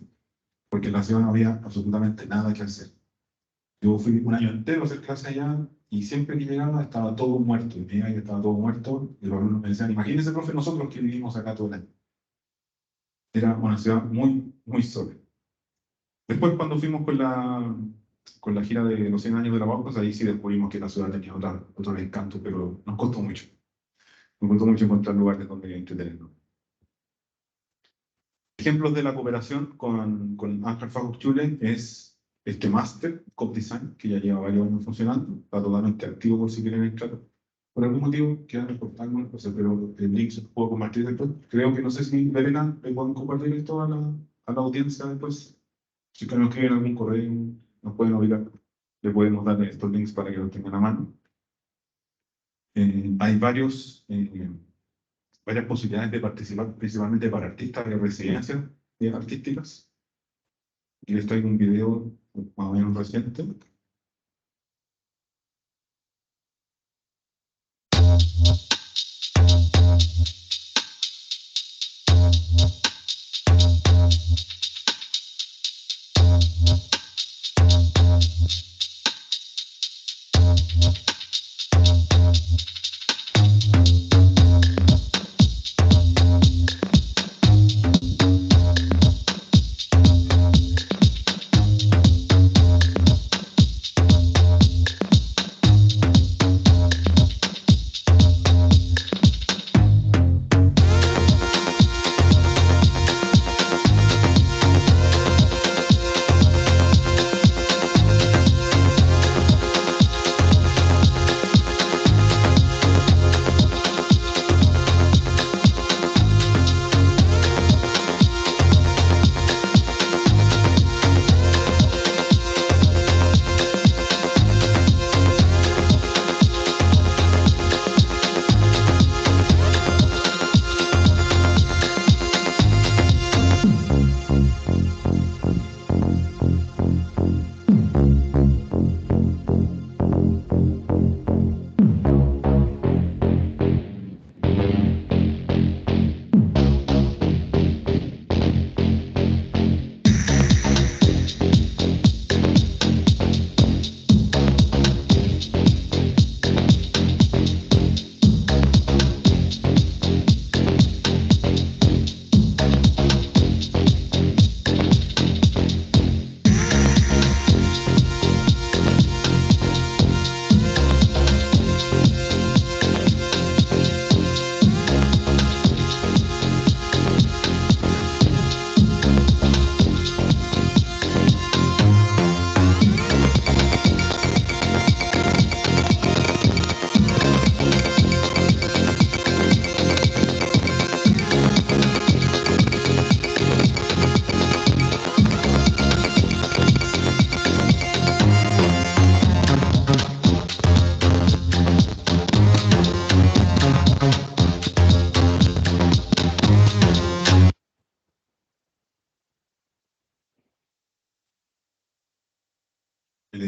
porque en la ciudad no había absolutamente nada que hacer. Yo fui un año entero a hacer clases allá y siempre que llegaba estaba todo muerto. Y me iba y estaba todo muerto y los alumnos me decían, imagínense, profe, nosotros que vivimos acá todo el año. Era una ciudad muy, muy sola. Después, cuando fuimos con la gira de los 100 años de la Bauhaus, ahí sí descubrimos que la ciudad tenía otro encanto, pero nos costó mucho. Nos costó mucho encontrar lugares donde entretenernos. Ejemplos de la cooperación con Anhalt-Fachhochschule es este máster, CopDesign, que ya lleva varios años funcionando, está totalmente activo por si quieren entrar. Por algún motivo quedan reportar algunas cosas, pero el link se puede compartir después. Creo que no sé si Verena le pueden compartir esto a la audiencia después. Si nos escriben algún correo, nos pueden ubicar. Le podemos dar estos links para que los tengan a mano. Hay varias posibilidades de participar, principalmente para artistas de residencias artísticas. Aquí les traigo un video más o menos reciente.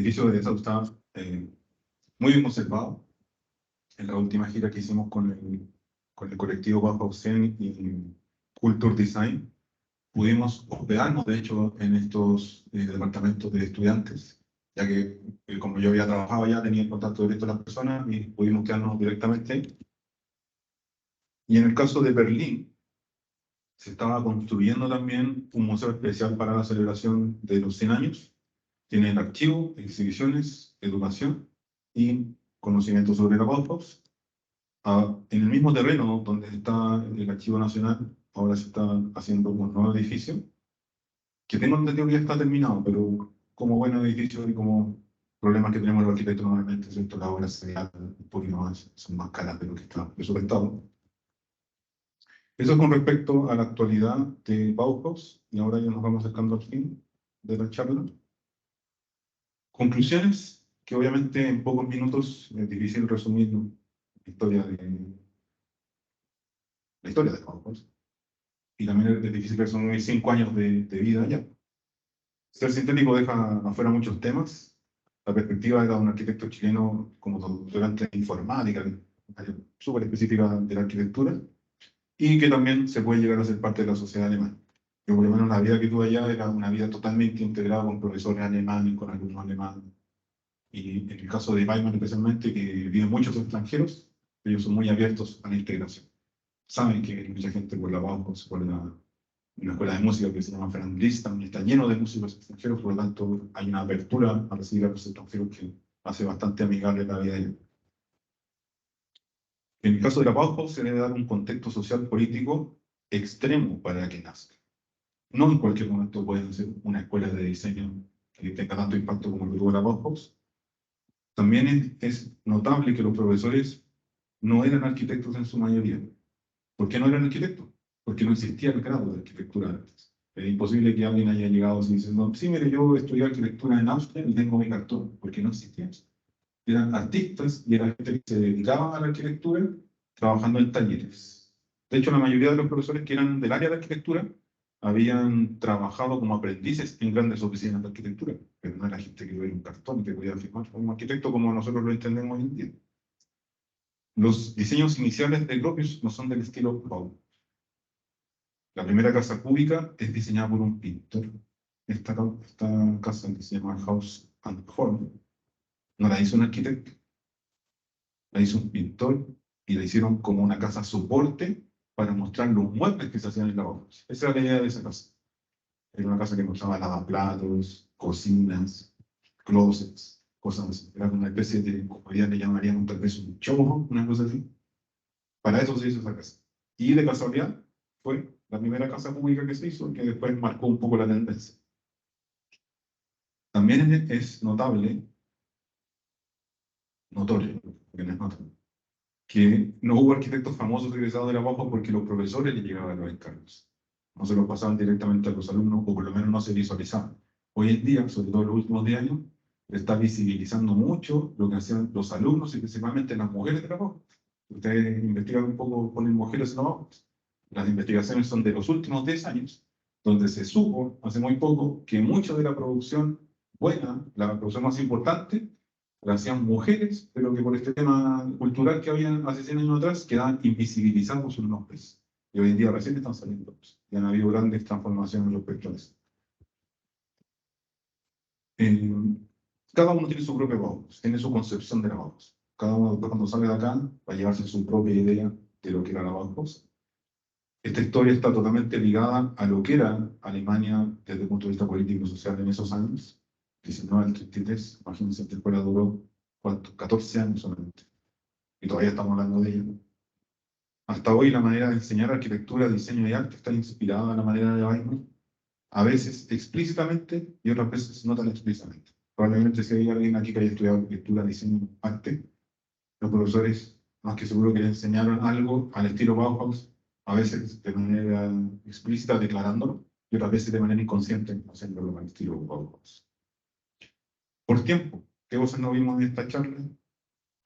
edificio de Dessau está muy bien conservado. En la última gira que hicimos con el colectivo Bauhausen y Culture Design, pudimos hospedarnos, de hecho, en estos departamentos de estudiantes, ya que como yo había trabajado ya, tenía contacto directo con las personas y pudimos quedarnos directamente. Y en el caso de Berlín, se estaba construyendo también un museo especial para la celebración de los 100 años. Tiene el archivo, exhibiciones, educación y conocimiento sobre la Bauhaus. En el mismo terreno donde está el Archivo Nacional, ahora se está haciendo un nuevo edificio, que tengo entendido que ya está terminado, pero como buen edificio y como problemas que tenemos los arquitectos normalmente, ¿cierto? Las obras un poquito más, son más caras de lo que está presupuestado. Eso es con respecto a la actualidad de Bauhaus, y ahora ya nos vamos acercando al fin de la charla. Conclusiones, que obviamente en pocos minutos es difícil resumir la historia de Bauhaus. Y también es difícil resumir 5 años de vida ya. Ser sintético deja afuera muchos temas. La perspectiva era de un arquitecto chileno como doctorante en informática, un área súper específica de la arquitectura, y que también se puede llegar a ser parte de la sociedad alemana. Yo por lo menos la vida que tuve allá era una vida totalmente integrada con profesores alemanes, con alumnos alemanes. Y en el caso de Weimann especialmente, que viven muchos extranjeros, ellos son muy abiertos a la integración. Saben que hay mucha gente por la Bauhaus, por una escuela de música que se llama Franz Liszt, también está lleno de músicos extranjeros, por lo tanto hay una apertura a recibir a los extranjeros que hace bastante amigable la vida allá. En el caso de la Bauhaus se debe dar un contexto social político extremo para que nazca. No en cualquier momento pueden hacer una escuela de diseño que tenga tanto impacto como lo tuvo la Bauhaus. También es notable que los profesores no eran arquitectos en su mayoría. ¿Por qué no eran arquitectos? Porque no existía el grado de arquitectura antes. Es imposible que alguien haya llegado así diciendo, sí, mire, yo estudié arquitectura en Austria y tengo mi cartón, porque no existía eso. Eran artistas y eran gente que se dedicaban a la arquitectura trabajando en talleres. De hecho, la mayoría de los profesores que eran del área de arquitectura habían trabajado como aprendices en grandes oficinas de arquitectura, pero no era gente que tuviera un cartón y que podía firmar como arquitecto como nosotros lo entendemos hoy en día. Los diseños iniciales de Gropius no son del estilo Bauhaus. La primera casa cúbica es diseñada por un pintor. Esta casa que se llama Haus and Horn no la hizo un arquitecto, la hizo un pintor y la hicieron como una casa soporte para mostrar los muebles que se hacían en la Bauhaus. Esa era la idea de esa casa. Era una casa que mostraba lavaplatos, cocinas, closets, cosas así. Era una especie de, como ya le llamaríamos tal vez un show, una cosa así. Para eso se hizo esa casa. Y de casualidad fue la primera casa pública que se hizo, que después marcó un poco la tendencia. También es notorio, porque no es notable, que no hubo arquitectos famosos egresados de la Bauhaus porque los profesores le llegaban los encargos. No se los pasaban directamente a los alumnos, o por lo menos no se visualizaban. Hoy en día, sobre todo en los últimos 10 años, está visibilizando mucho lo que hacían los alumnos y principalmente las mujeres de la Bauhaus. Ustedes investigan un poco, ponen mujeres en la Bauhaus. Las investigaciones son de los últimos 10 años, donde se supo hace muy poco que mucha de la producción buena, la producción más importante, la hacían mujeres, pero que por este tema cultural que había hace 100 años atrás, quedaban invisibilizados sus nombres. Y hoy en día recién están saliendo. Y han habido grandes transformaciones respecto a eso. Cada uno tiene su propia Bauhaus, tiene su concepción de la Bauhaus. Cada uno después cuando sale de acá va a llevarse su propia idea de lo que era la Bauhaus. Esta historia está totalmente ligada a lo que era Alemania desde el punto de vista político y social en esos años. 19 al 33, imagínense, esta escuela duró 14 años solamente. Y todavía estamos hablando de ella. Hasta hoy la manera de enseñar arquitectura, diseño y arte está inspirada en la manera de Weimann, a veces explícitamente y otras veces no tan explícitamente. Probablemente si hay alguien aquí que haya estudiado arquitectura, diseño y arte, los profesores más que seguro que le enseñaron algo al estilo Bauhaus, a veces de manera explícita declarándolo y otras veces de manera inconsciente haciéndolo al estilo Bauhaus. Por tiempo, ¿qué cosas no vimos en esta charla?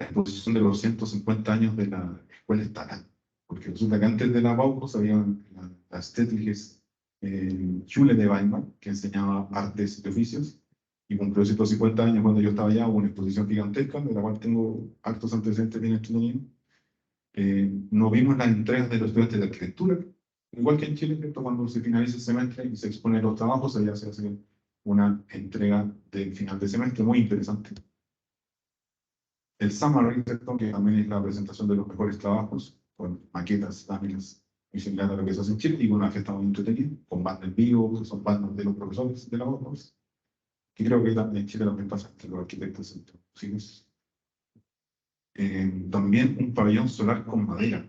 La exposición de los 150 años de la escuela estatal. Porque resulta que antes de la Bauhaus había la Städtische Schule de Weimar, que enseñaba artes y oficios, y cumplió 150 años cuando yo estaba allá. Hubo una exposición gigantesca, de la cual tengo hartos antecedentes bien entretenidos. No vimos las entregas de los estudiantes de arquitectura, igual que en Chile, ¿cierto? Cuando se finaliza el semestre y se exponen los trabajos, allá se hace una entrega del final de semestre muy interesante. El summary, ¿cierto? Que también es la presentación de los mejores trabajos, con maquetas, láminas, muy similar a lo que se hace en Chile, y con una fiesta muy entretenida, con bandas en vivo, que son bandas de los profesores de la Bauhaus. Y creo que en Chile también pasa entre los arquitectos civiles. También un pabellón solar con madera.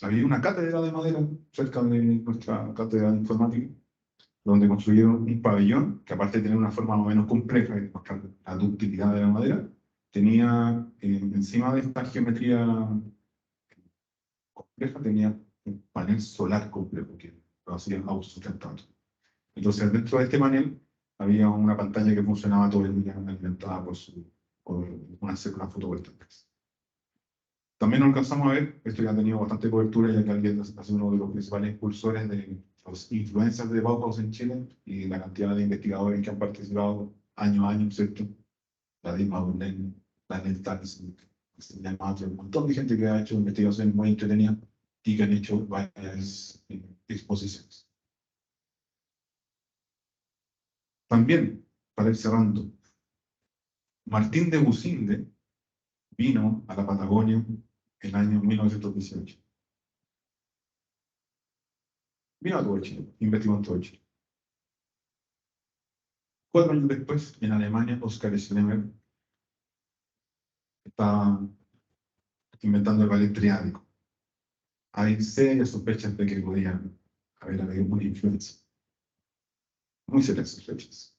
Había una cátedra de madera cerca de nuestra cátedra de informática, donde construyeron un pabellón que, aparte de tener una forma más o menos compleja y mostrar la ductilidad de la madera, tenía encima de esta geometría compleja, tenía un panel solar complejo que lo hacía autosustentable. Entonces, dentro de este panel había una pantalla que funcionaba todo el día, alimentada por unas células fotovoltaicas. También alcanzamos a ver, esto ya ha tenido bastante cobertura, ya que alguien ha sido uno de los principales impulsores de los influencers de Bauhaus en Chile, y la cantidad de investigadores que han participado año a año, ¿cierto? La Dima Burlen, la Netax, un montón de gente que ha hecho investigaciones muy entretenidas y que han hecho varias exposiciones. También, para ir cerrando, Martín de Businde vino a la Patagonia en el año 1918. Vino a todo Chile, investigó en todo Chile. 4 años después, en Alemania, Oskar Schlemmer estaba inventando el ballet triádico. Hay serias sospechas de que podía haber habido una influencia. Muy serias sospechas.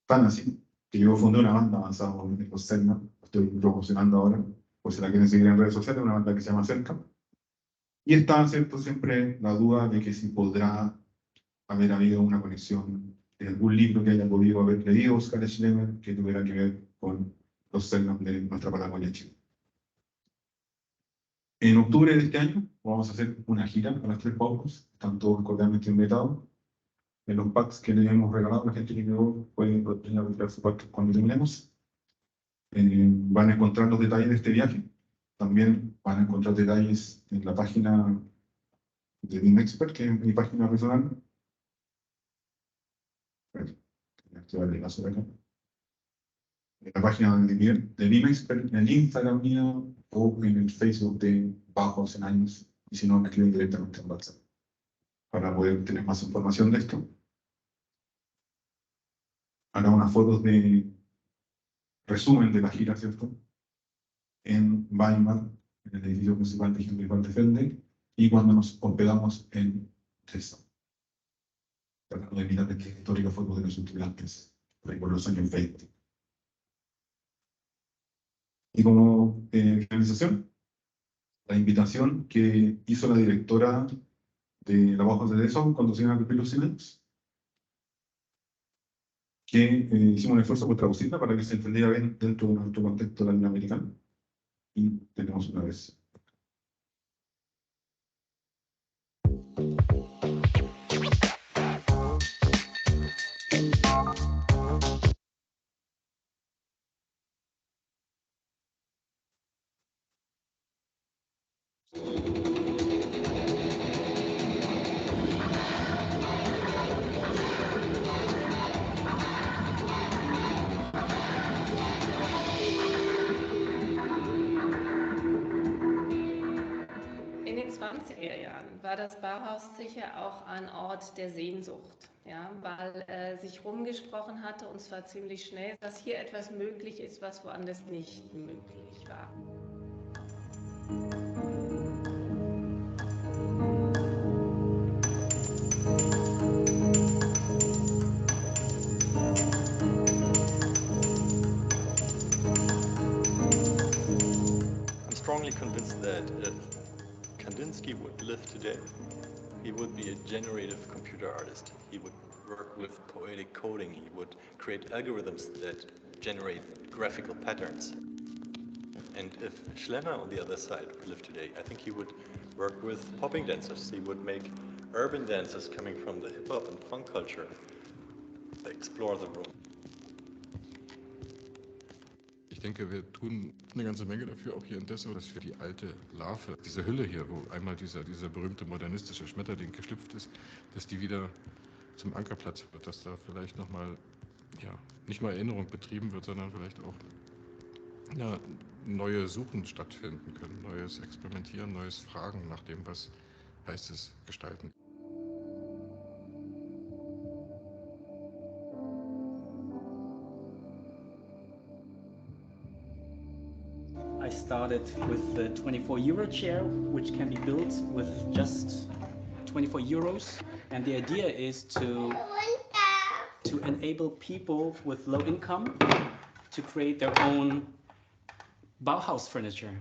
Tan así que yo fundé una banda basada en los Selma, estoy promocionando ahora, por si la quieren seguir en redes sociales, una banda que se llama Cerca. Y está, ¿cierto?, siempre la duda de que si podrá haber habido una conexión de algún libro que haya podido haber leído Oskar Schlemmer que tuviera que ver con los Selma de nuestra Patagonia, Chile. En octubre de este año vamos a hacer una gira a las 3 Bauhaus, están todos cordialmente invitados. En los packs que les hemos regalado, la gente que llegó puede retirar su pack cuando terminemos. Van a encontrar los detalles de este viaje. También van a encontrar detalles en la página de BIM Expert, que es mi página personal. En la página de BIM Expert, en el Instagram mío o en el Facebook de Bauhaus en años. Y si no, me escriben directamente en WhatsApp para poder tener más información de esto. Hará unas fotos de resumen de la gira, ¿cierto? En Weimar, en el edificio principal de Henry Walterfelde, y cuando nos hospedamos en Dresden. Tratando de mirar esta histórica foto de los estudiantes por los años 20. Y como finalización, la invitación que hizo la directora de la Bauhaus de Dessau cuando se iban a cumplir los 100 años, que hicimos un esfuerzo por traducirla para que se entendiera bien dentro de nuestro contexto latinoamericano. Y tenemos una vez. In den 20er Jahren war das Bauhaus sicher auch ein Ort der Sehnsucht, ja, weil sich rumgesprochen hatte, und zwar ziemlich schnell, dass hier etwas möglich ist, was woanders nicht möglich war. I'm strongly convinced that if Kandinsky would live today, he would be a generative computer artist. He would work with poetic coding. He would create algorithms that generate graphical patterns. And if Schlemmer on the other side would live today, I think he would work with popping dancers. He would make urban dances coming from the hip hop and funk culture. They explore the room. denke, wir tun eine ganze Menge dafür, auch hier in Dessau, dass wir die alte Larve, diese Hülle hier, wo einmal dieser berühmte modernistische Schmetterling geschlüpft ist, dass die wieder zum Ankerplatz wird, dass da vielleicht nochmal, ja, nicht nur Erinnerung betrieben wird, sondern vielleicht auch ja, neue Suchen stattfinden können, neues Experimentieren, neues Fragen nach dem, was heißt es gestalten. I started with the 24 euro chair, which can be built with just 24 euros. And the idea is to enable people with low income to create their own Bauhaus furniture.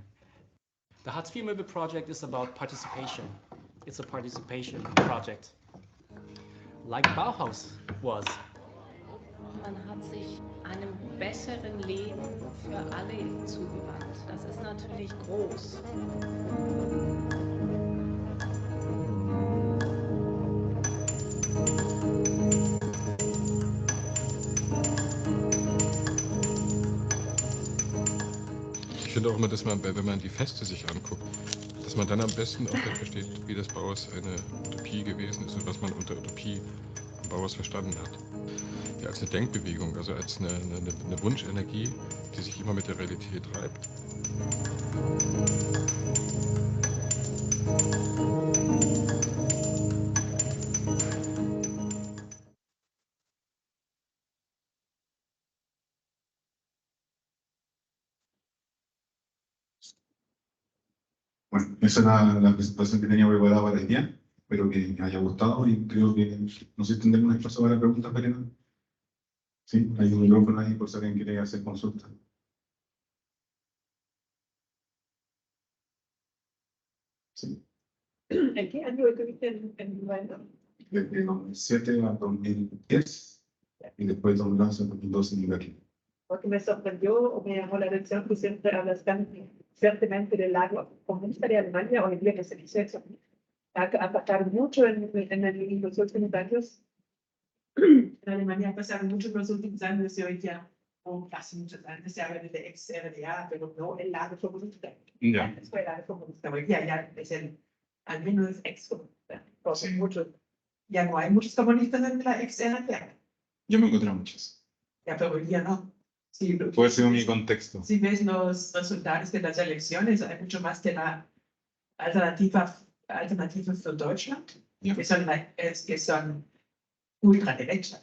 The Hartz IV Möbel project is about participation. It's a participation project, like Bauhaus was. Man hat sich einem besseren Leben für alle zugewandt. Das ist natürlich groß. Ich finde auch immer, dass man, wenn man die Feste sich anguckt, dass man dann am besten auch versteht, wie das Bauhaus eine Utopie gewesen ist und was man unter Utopie am Bauhaus verstanden hat. Ja, als eine Denkbewegung, also als eine Wunschenergie, die sich immer mit der Realität reibt. Bueno, esa era la presentación que tenía preparada para el día. Espero que les haya gustado y creo que no sé si tendremos un espacio para preguntas, Verena. Sí, hay un micrófono ahí por si alguien quiere hacer consulta. Sí. ¿En qué año estuviste en Ruanda? Desde 2007 a 2010 y después de 2011 a 2012 en Iberia. Porque me sorprendió o me llamó la atención que siempre hablas tan fuertemente del lago comunista de Alemania. Hoy en día que se dice eso. Ha pasado mucho en los últimos años. En Alemania ha pasado mucho en los últimos años y hoy ya, casi muchos años, se habla de ex-RDA, pero no el lago comunista. Ya. Antes fue el lago comunista, hoy día ya es al menos ex-comunista. Sí. Ya no hay muchos comunistas en la ex-RDA. Yo me encontré muchos. Ya, pero hoy día no. Sí, puede ser mi contexto. Si ves los resultados de las elecciones, hay mucho más de la Alternative für Deutschland, ja. que son ultraderecha.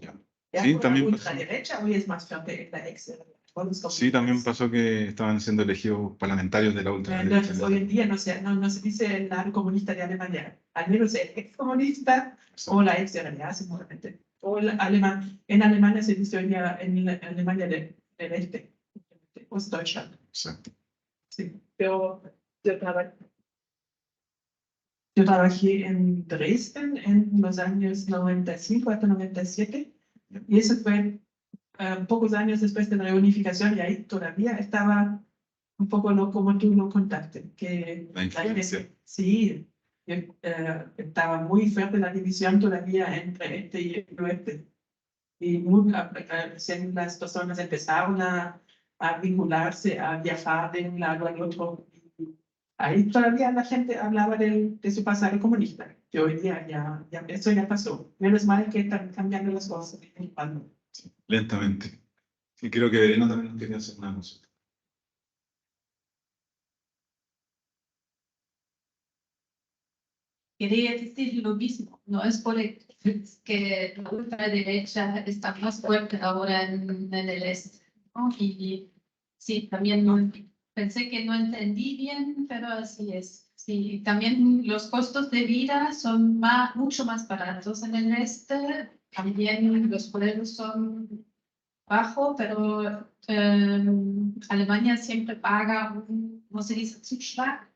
Ja. Ja, sí, también ultraderecha hoy es más fuerte en la ex. Sí, también pasó que estaban siendo elegidos parlamentarios de la ultraderecha. Entonces, hoy en día no se dice el lado comunista de Alemania, al menos el ex-comunista o la ex-RDA, seguramente. O en Alemania se dice hoy día en Alemania del Este, Ostdeutschland. Exacto. Sí, pero yo trabajé en Dresden en los años 95 hasta 97 y eso fue pocos años después de la reunificación y ahí todavía estaba un poco como tú lo contaste. Que la influencia. Sí, estaba muy fuerte la división todavía entre este y el oeste. Y recién las personas empezaron a vincularse, a viajar de un lado al otro. Ahí todavía la gente hablaba de su pasado comunista, que hoy día ya eso ya pasó. Menos mal que están cambiando las cosas. Sí, lentamente. Y creo que Verena también nos quería hacer una consulta. Quería decir lo mismo, no es por que la ultraderecha está más fuerte ahora en el este, ¿no? Y sí, también pensé que no entendí bien, pero así es. Sí, también los costos de vida son mucho más baratos en el este, también los sueldos son bajos, pero Alemania siempre paga ¿cómo se dice? Zuschlag.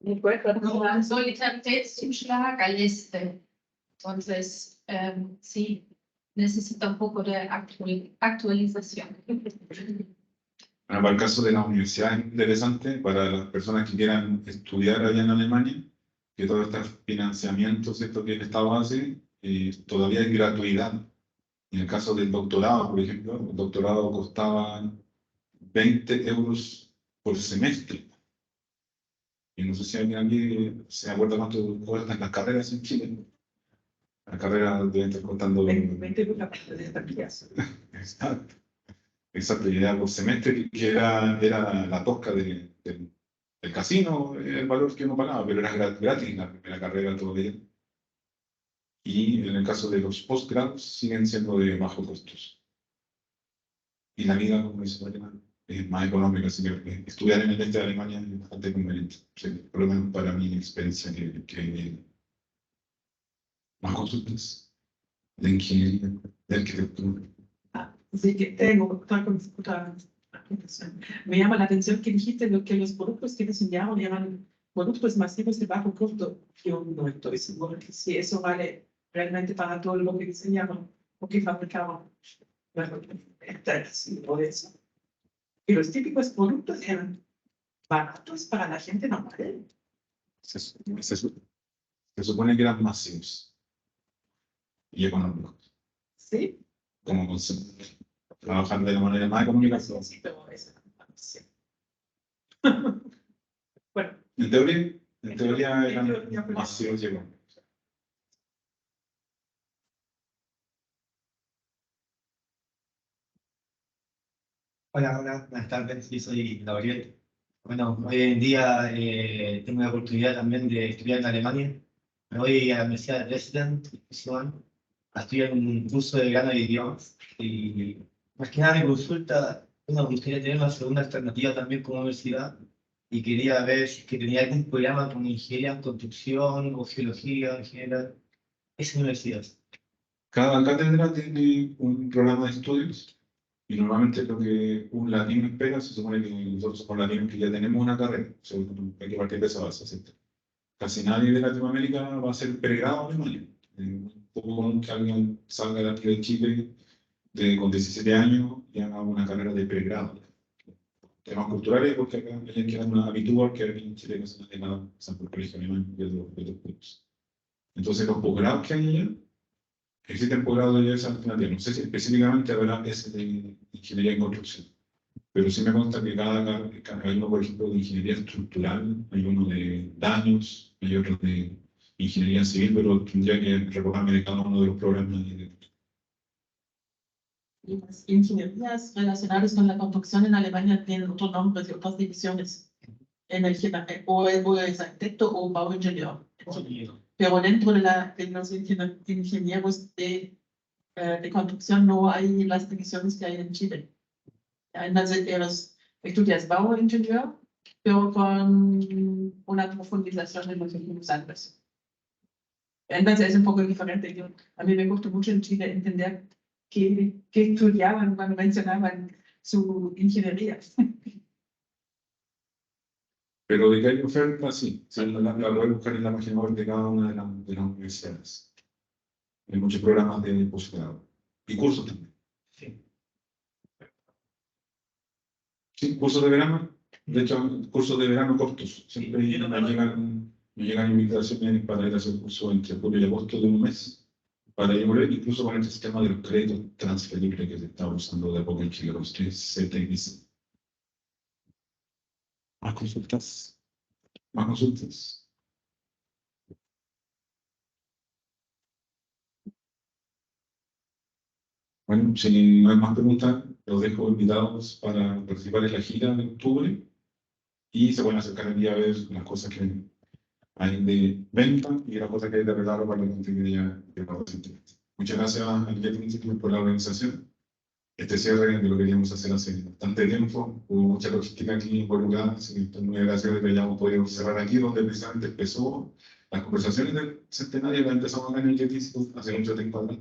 Un Solidaritätszuschlag al este. Entonces, sí, necesita un poco de actualización. Bueno, para el caso de la universidad es interesante para las personas que quieran estudiar allá en Alemania, que todo este financiamiento, ¿cierto?, que el Estado hace, todavía hay gratuidad En el caso del doctorado, por ejemplo, el doctorado costaba 20 euros por semestre. Y no sé si alguien aquí se acuerda cuánto cuestan las carreras en Chile. La carrera debe estar costando 20 euros de estampillas. Exacto. Exacto, y era por semestre, que era la tosca del casino, el valor que uno pagaba, pero era gratis la primera carrera todavía. Y en el caso de los postgrados, siguen siendo de bajo costos. Y la vida, como dice Mariana, es más económica, así que estudiar en el este de Alemania es bastante conveniente. Sí, por lo menos para mi experiencia que más consultas de ingeniería, de arquitectura. Así que tengo otra acotación. Me llama la atención que dijiste que los productos que diseñaron eran productos masivos de bajo costo. Yo no estoy seguro que si eso vale realmente para todo lo que diseñaron o que fabricaban. Bueno, sí, por eso. Y los típicos productos eran baratos para la gente normal. Se supone que eran masivos y económicos. Sí. Como concepto. Trabajar de la manera más económica. Sí, pero eso sí. Bueno. En teoría eran masivos y económicos. Hola, buenas tardes, yo soy Gabriel. Bueno, hoy en día tengo la oportunidad también de estudiar en Alemania. Me voy a la Universidad de Dresden, a estudiar un curso de verano de idiomas. Y más que nada mi consulta, me gustaría tener una segunda alternativa también como universidad. Y quería ver si es que tenía algún programa con ingeniería en construcción o geología en general. Esa universidad. Cada cátedra tiene un programa de estudios. Y normalmente lo que un latino espera, se supone que nosotros somos latinos que ya tenemos una carrera, o sea, hay que partir de esa base, ¿cierto? Casi nadie de Latinoamérica va a hacer pregrado en Alemania. Un poco común que alguien salga de aquí de Chile con 17 años y haga una carrera de pregrado. Temas culturales, porque acá hay que dar una habitual que aquí en Chile no se hace nada, por el colegio alemán y otros cursos. Entonces, los posgrados que hay allá, existen posgrados de diversas alternativas. No sé si específicamente habrá ese de ingeniería en construcción, pero sí me consta que hay uno, por ejemplo, de ingeniería estructural, hay uno de daños, hay otro de ingeniería civil, pero tendría que recordarme de cada uno de los programas. Las ingenierías relacionadas con la construcción en Alemania tienen otros nombres y otras divisiones. O es arquitecto o bauingenieur. Pero dentro de los ingenieros de construcción no hay las divisiones que hay en Chile. Entonces, estudias bauingenieur, pero con una profundización en los últimos años. Entonces es un poco diferente. A mí me gusta mucho en Chile entender qué estudiaban cuando mencionaban su ingeniería. Pero de que hay oferta, sí. La voy a buscar en la página web de cada una de las universidades. Hay muchos programas de posgrado. Y cursos también. Sí, cursos de verano. De hecho, cursos de verano cortos. Siempre me llegan invitaciones para ir a hacer cursos entre julio y agosto de un mes. Para ir incluso con el sistema de los créditos transferibles que se está usando de a poco en Chile, los 3 CTX. Más consultas. Más consultas. Bueno, si no hay más preguntas, los dejo invitados para participar en la gira de octubre y se pueden acercar el día a ver las cosas que hay de venta y las cosas que hay de regalo para la gente que ya recientemente. Muchas gracias al Getting Institute por la organización. Este cierre de lo que queríamos hacer hace bastante tiempo, hubo mucha logística aquí involucrada, así que estoy muy agradecido de que hayamos podido cerrar aquí, donde precisamente empezó las conversaciones del centenario, que empezamos acá en el Getting Institute hace mucho tiempo atrás.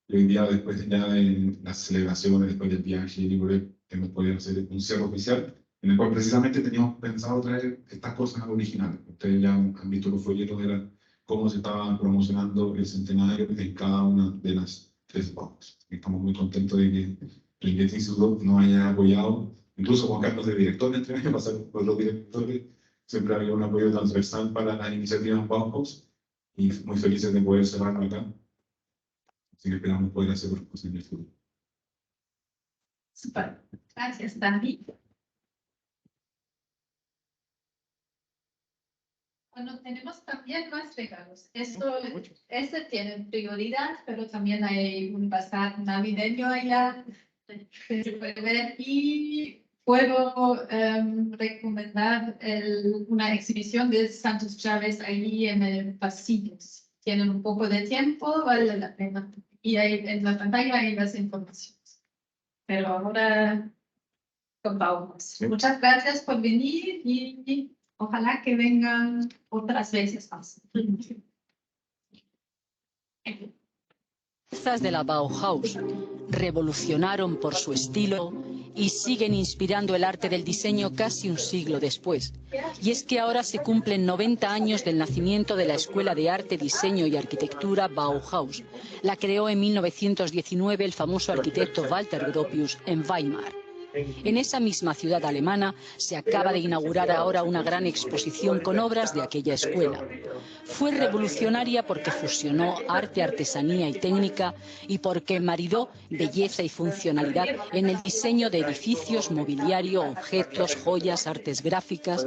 Y hoy día, después ya de las celebraciones, después del viaje libre, hemos podido hacer un cierre oficial, en el cual precisamente teníamos pensado traer estas cosas originales. Ustedes ya han visto los folletos de cómo se estaba promocionando el centenario en cada una de las 3 boxes. Estamos muy contentos de que el Getting Institute nos haya apoyado, incluso Juan Carlos de director, entre años pasaron por los directores, siempre había un apoyo transversal para las iniciativas Bauhaus, y muy felices de poder cerrarlo acá. Así que esperamos poder hacer otras cosas en el futuro. Super. Gracias, Dani. Bueno, tenemos también más regalos. Este tiene prioridad, pero también hay un bazar navideño allá. Se puede ver. Y puedo recomendar una exhibición de Santos Chávez allí en el pasillo. Si tienen un poco de tiempo, vale la pena. Y ahí en la pantalla hay las informaciones. Pero ahora vamos. Sí. Muchas gracias por venir y ojalá que vengan otras veces más. Piezas de la Bauhaus revolucionaron por su estilo y siguen inspirando el arte del diseño casi un siglo después. Y es que ahora se cumplen 90 años del nacimiento de la Escuela de Arte, Diseño y Arquitectura Bauhaus. La creó en 1919 el famoso arquitecto Walter Gropius en Weimar. En esa misma ciudad alemana se acaba de inaugurar ahora una gran exposición con obras de aquella escuela. Fue revolucionaria porque fusionó arte, artesanía y técnica y porque maridó belleza y funcionalidad en el diseño de edificios, mobiliario, objetos, joyas, artes gráficas.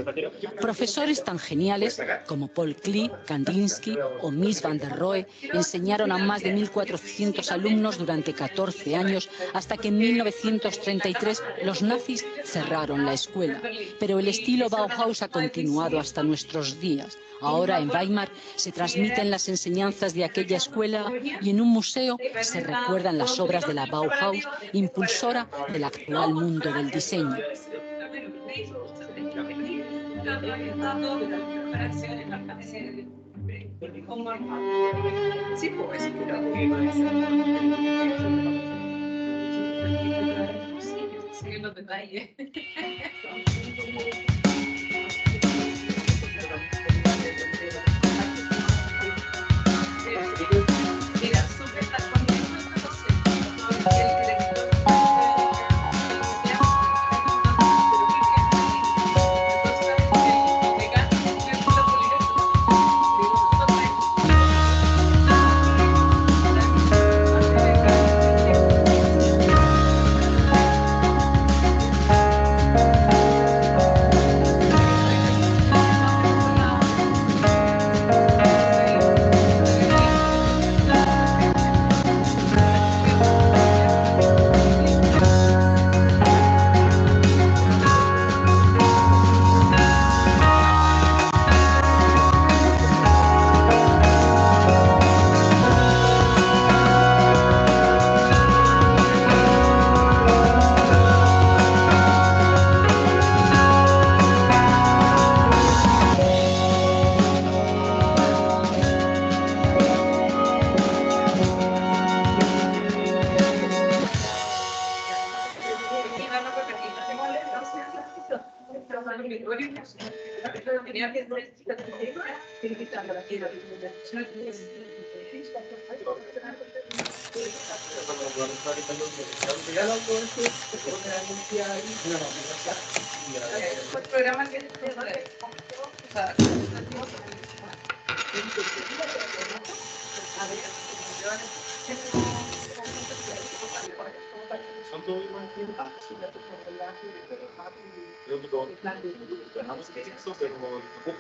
Profesores tan geniales como Paul Klee, Kandinsky o Mies van der Rohe enseñaron a más de 1.400 alumnos durante 14 años hasta que en 1933 los nazis cerraron la escuela, pero el estilo Bauhaus ha continuado hasta nuestros días. Ahora en Weimar se transmiten las enseñanzas de aquella escuela y en un museo se recuerdan las obras de la Bauhaus, impulsora del actual mundo del diseño. Sí, los detalles. Mira, súper está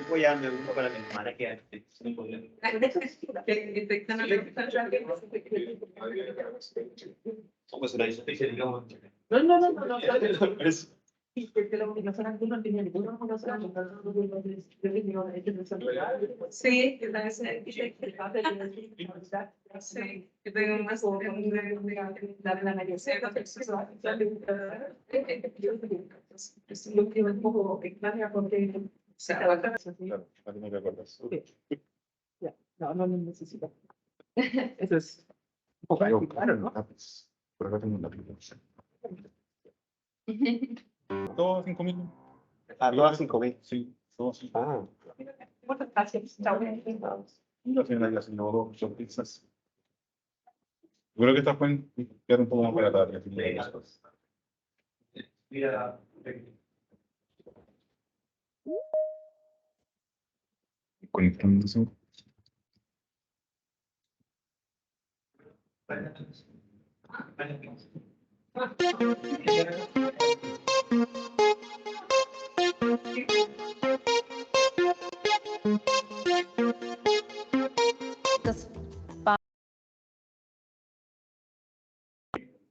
Voy a darme uno para mi hermana que no hay problema. Pues una especie, digamos. No. Sí, porque la comunicación aquí no tiene ninguna comunicación. Sí, que tal vez sí, que tengo más de la mayoría es lo que un poco extraña porque se trabaja. No necesito. Eso es un poco claro, ¿no? Por acá tengo una aplicación. Todos 5.000. Todas 5.000. Sí, todos 5.000. Muchas gracias. Chao. Y al final ya se innovó son pizzas. Yo creo que estas pueden quedar un poco más baratas. Mira. Conectándose. Bueno.